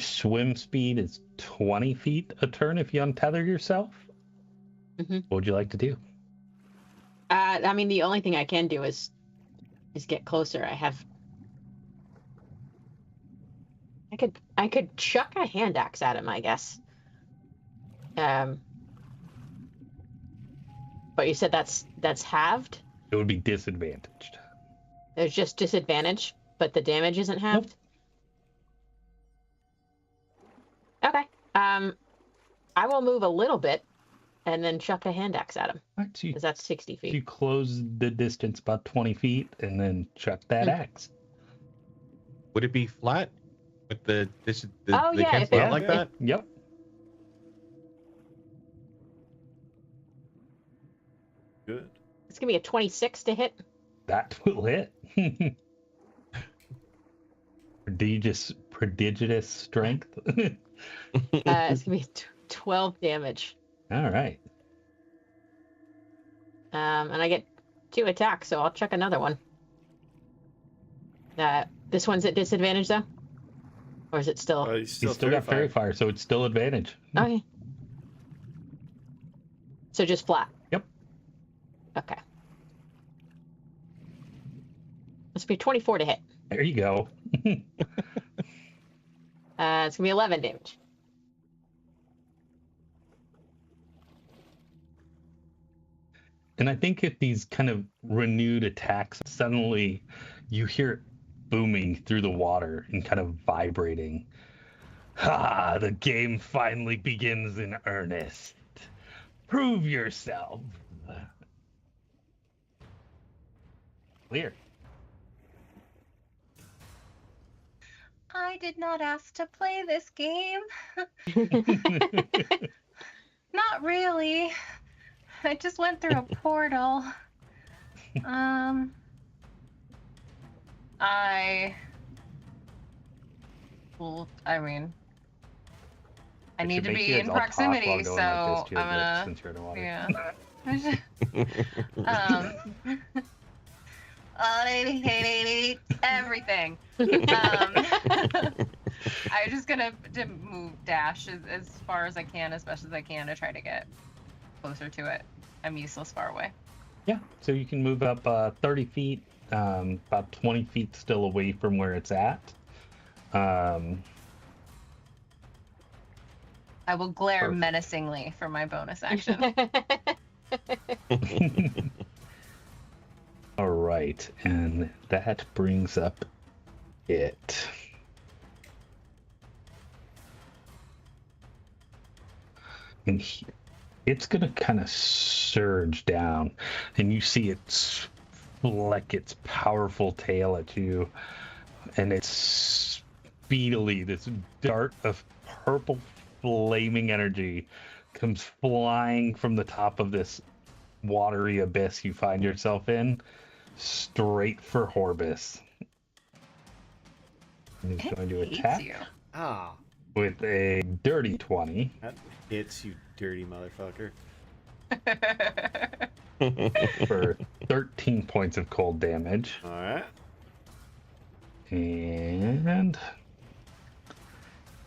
swim speed is 20 feet a turn if you untether yourself. Mm-hmm. What would you like to do? I mean, the only thing I can do is get closer. I could chuck a hand axe at him, I guess. But you said that's halved? It would be disadvantaged. There's just disadvantage, but the damage isn't halved? Nope. Okay. I will move a little bit and then chuck a hand axe at him. All right, so Because that's 60 feet. you close the distance about 20 feet and then chuck that axe. Would it be flat with the Oh, yeah, cancel if it- out like that? Yep. Good. It's going to be a 26 to hit. That will hit. Prodigious strength. It's going to be 12 damage. All right. And I get 2 attacks, so I'll chuck another one. This one's at disadvantage, though? Or is it still... He's He's still got fairy fire, so it's still advantage. Okay. So just flat? Yep. Okay. This will be 24 to hit. There you go. It's going to be 11 damage. And I think if these kind of renewed attacks, suddenly you hear it booming through the water and kind of vibrating. Ah, the game finally begins in earnest. Prove yourself. Clear. I did not ask to play this game. Not really. I just went through a portal. I mean, I need to be in proximity, so I'm gonna. Since you're in the water. Yeah. Everything. I'm just gonna move dash as far as I can, as best as I can, to try to get closer to it. I'm useless far away. Yeah, so you can move up 30 feet, about 20 feet still away from where it's at. I will glare Perfect. menacingly for my bonus action. All right, and that brings up it. And it's going to kind of surge down, and you see it fleck its powerful tail at you, and it's speedily, this dart of purple flaming energy comes flying from the top of this watery abyss you find yourself in, straight for Horbus. And he's going to Hates attack you. Ah, with a dirty 20 that hits, you dirty motherfucker. for 13 points of cold damage. All right. And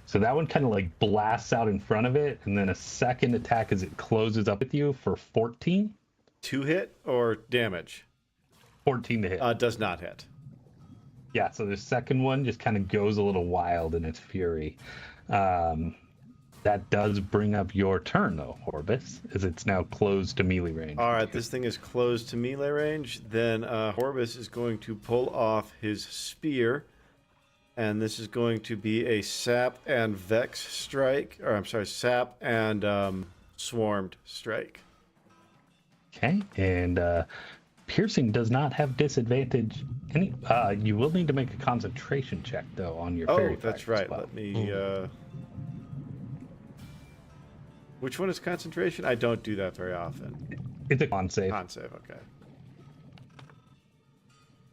so that one kind of like blasts out in front of it, and then a second attack as it closes up with you for 14. 2 hit or damage? 14 to hit. Does not hit. Yeah, so the second one just kind of goes a little wild in its fury. That does bring up your turn, though, Horbus, as it's now closed to melee range. All right, this thing is closed to melee range. Then Horbus is going to pull off his spear, and this is going to be a sap and vex strike, or I'm sorry, sap and swarmed strike. Okay, and piercing does not have disadvantage. You will need to make a concentration check, though, on your fairy that's fire right. spell. Let me. Which one is concentration? I don't do that very often. It's a con save. Con save, okay.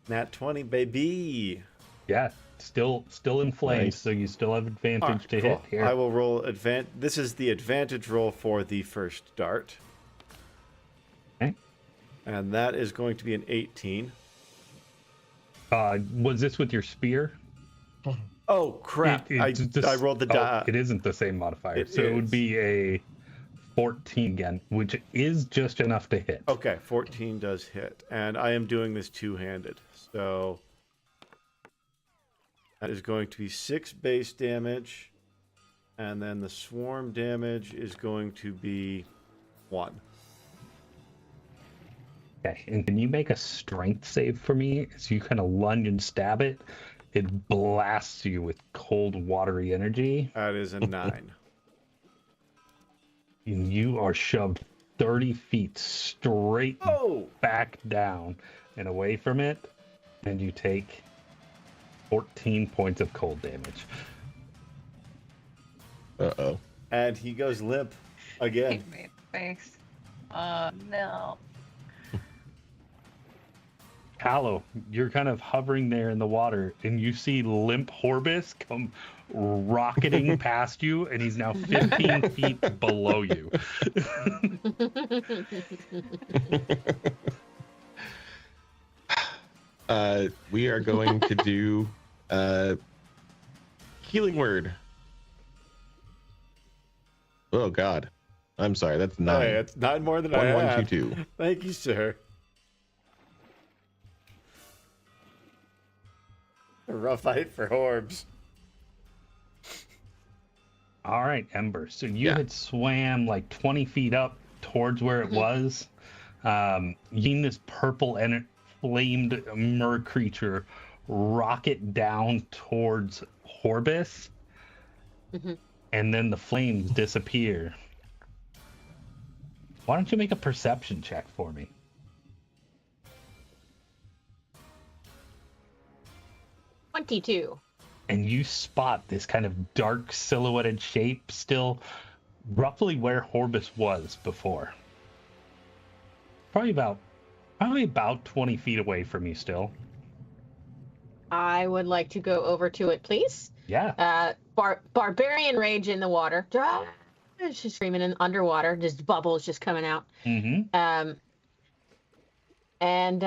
Nat 20, baby. Yeah, still in flames, Nice. so you still have advantage All right, to cool. hit here. I will roll This is the advantage roll for the first dart. Okay. And that is going to be an 18. Was this with your spear? Oh, crap. It's just- I rolled the die. It isn't the same modifier, It so it would is. be a 14 again, which is just enough to hit. Okay, 14 does hit. And I am doing this two-handed. So that is going to be 6 base damage. And then the swarm damage is going to be 1. Okay, and can you make a strength save for me as you kind of lunge and stab it? It blasts you with cold, watery energy, That is a 9. and you are shoved 30 feet straight Oh! back down and away from it, and you take 14 points of cold damage. Uh-oh. And he goes limp again. Hit me in the face. No. Hallow, you're kind of hovering there in the water, and you see limp Horbus come rocketing past you, and he's now 15 feet below you. We are going to do healing word. Oh God, I'm sorry. That's 9. Hey, it's 9 more than I 1, 1, had. 2, 2. Thank you, sir. A rough fight for Horbs. All right, Ember. So you Yeah. had swam like 20 feet up towards where it was. You seen this purple and flamed mer creature rocket down towards Horbus, and then the flames disappear. Why don't you make a perception check for me? $22. And you spot this kind of dark silhouetted shape still roughly where Horbus was before. Probably about 20 feet away from you still. I would like to go over to it, please. Yeah. Barbarian rage in the water. She's screaming in underwater. Just bubbles just coming out. Mm-hmm. And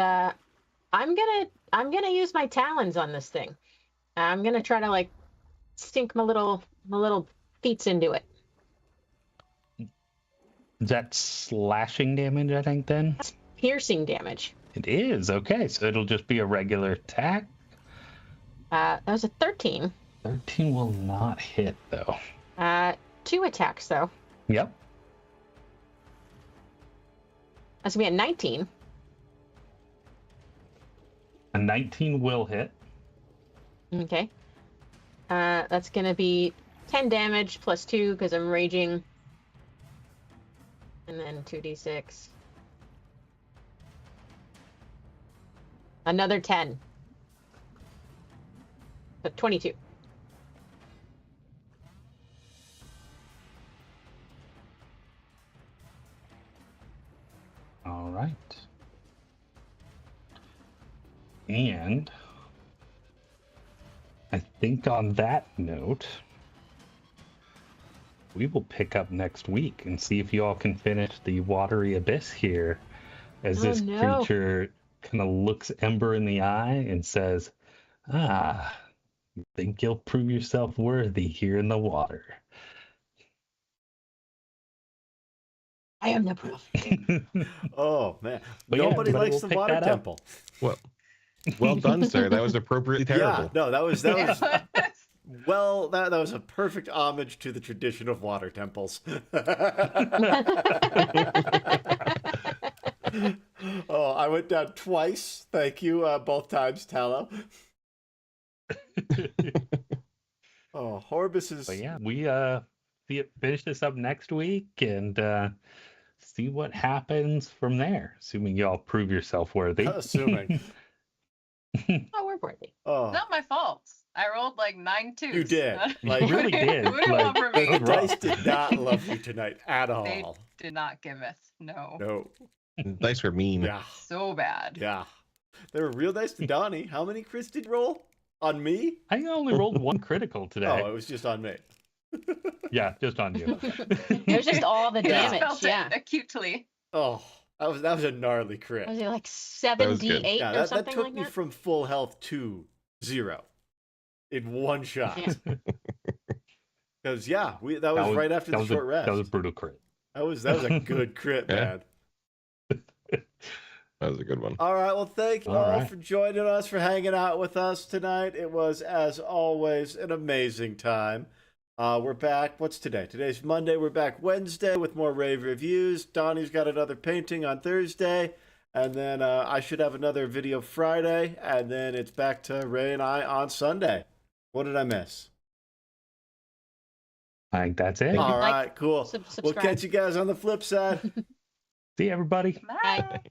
I'm gonna use my talons on this thing. I'm gonna try to like sink my little feet into it. Is that slashing damage, I think, then? That's piercing damage. It is. Okay, so it'll just be a regular attack. That was a 13. 13 will not hit, though. 2 attacks, though. Yep. That's going to be a 19. A 19 will hit. Okay. That's going to be 10 damage plus 2 because I'm raging. And then 2d6. Another 10. But 22. All right. And I think on that note, we will pick up next week and see if you all can finish the watery abyss here as Oh, this no. creature kind of looks Ember in the eye and says, "Ah, you think you'll prove yourself worthy here in the water." I am the prophet. Oh man, But yeah, nobody everybody likes will the pick water that up. temple. Well done, sir. That was appropriately terrible. Yeah, no, that was well, that was a perfect homage to the tradition of water temples. Oh, I went down twice. Thank you, both times, Tallow. Oh, Horbus is. But yeah, we finish this up next week and see what happens from there, assuming y'all prove yourself worthy. Assuming. Oh, we're worthy. Oh, Not my fault. I rolled like 9 twos. you did. You Like, really did. Who do you want from me? the Good roll. dice did not love you tonight at They all. did not giveth. No. No. Dice were mean. Yeah. So bad. Yeah. They were real nice to Donnie. How many crits did you roll? On me? I only rolled one critical today. Oh, it was just on me. Yeah, just on you. It was just all the I just damage. felt Yeah. it acutely. Oh, that was a gnarly crit. Was it like was good. 7d8 Yeah, or that something took like me that? from full health to 0 in one shot. Yeah. Because that was right after the short rest. That was a brutal crit. That was a good crit, Yeah. man. That was a good one. All right, well, thank you All all right. for joining us, for hanging out with us tonight. It was, as always, an amazing time. We're back. What's today? Today's Monday. We're back Wednesday with more rave reviews. Donnie's got another painting on Thursday. And then I should have another video Friday. And then it's back to Ray and I on Sunday. What did I miss? I think that's it. All Like, right, cool. subscribe. We'll catch you guys on the flip side. See you, everybody. Bye. Bye.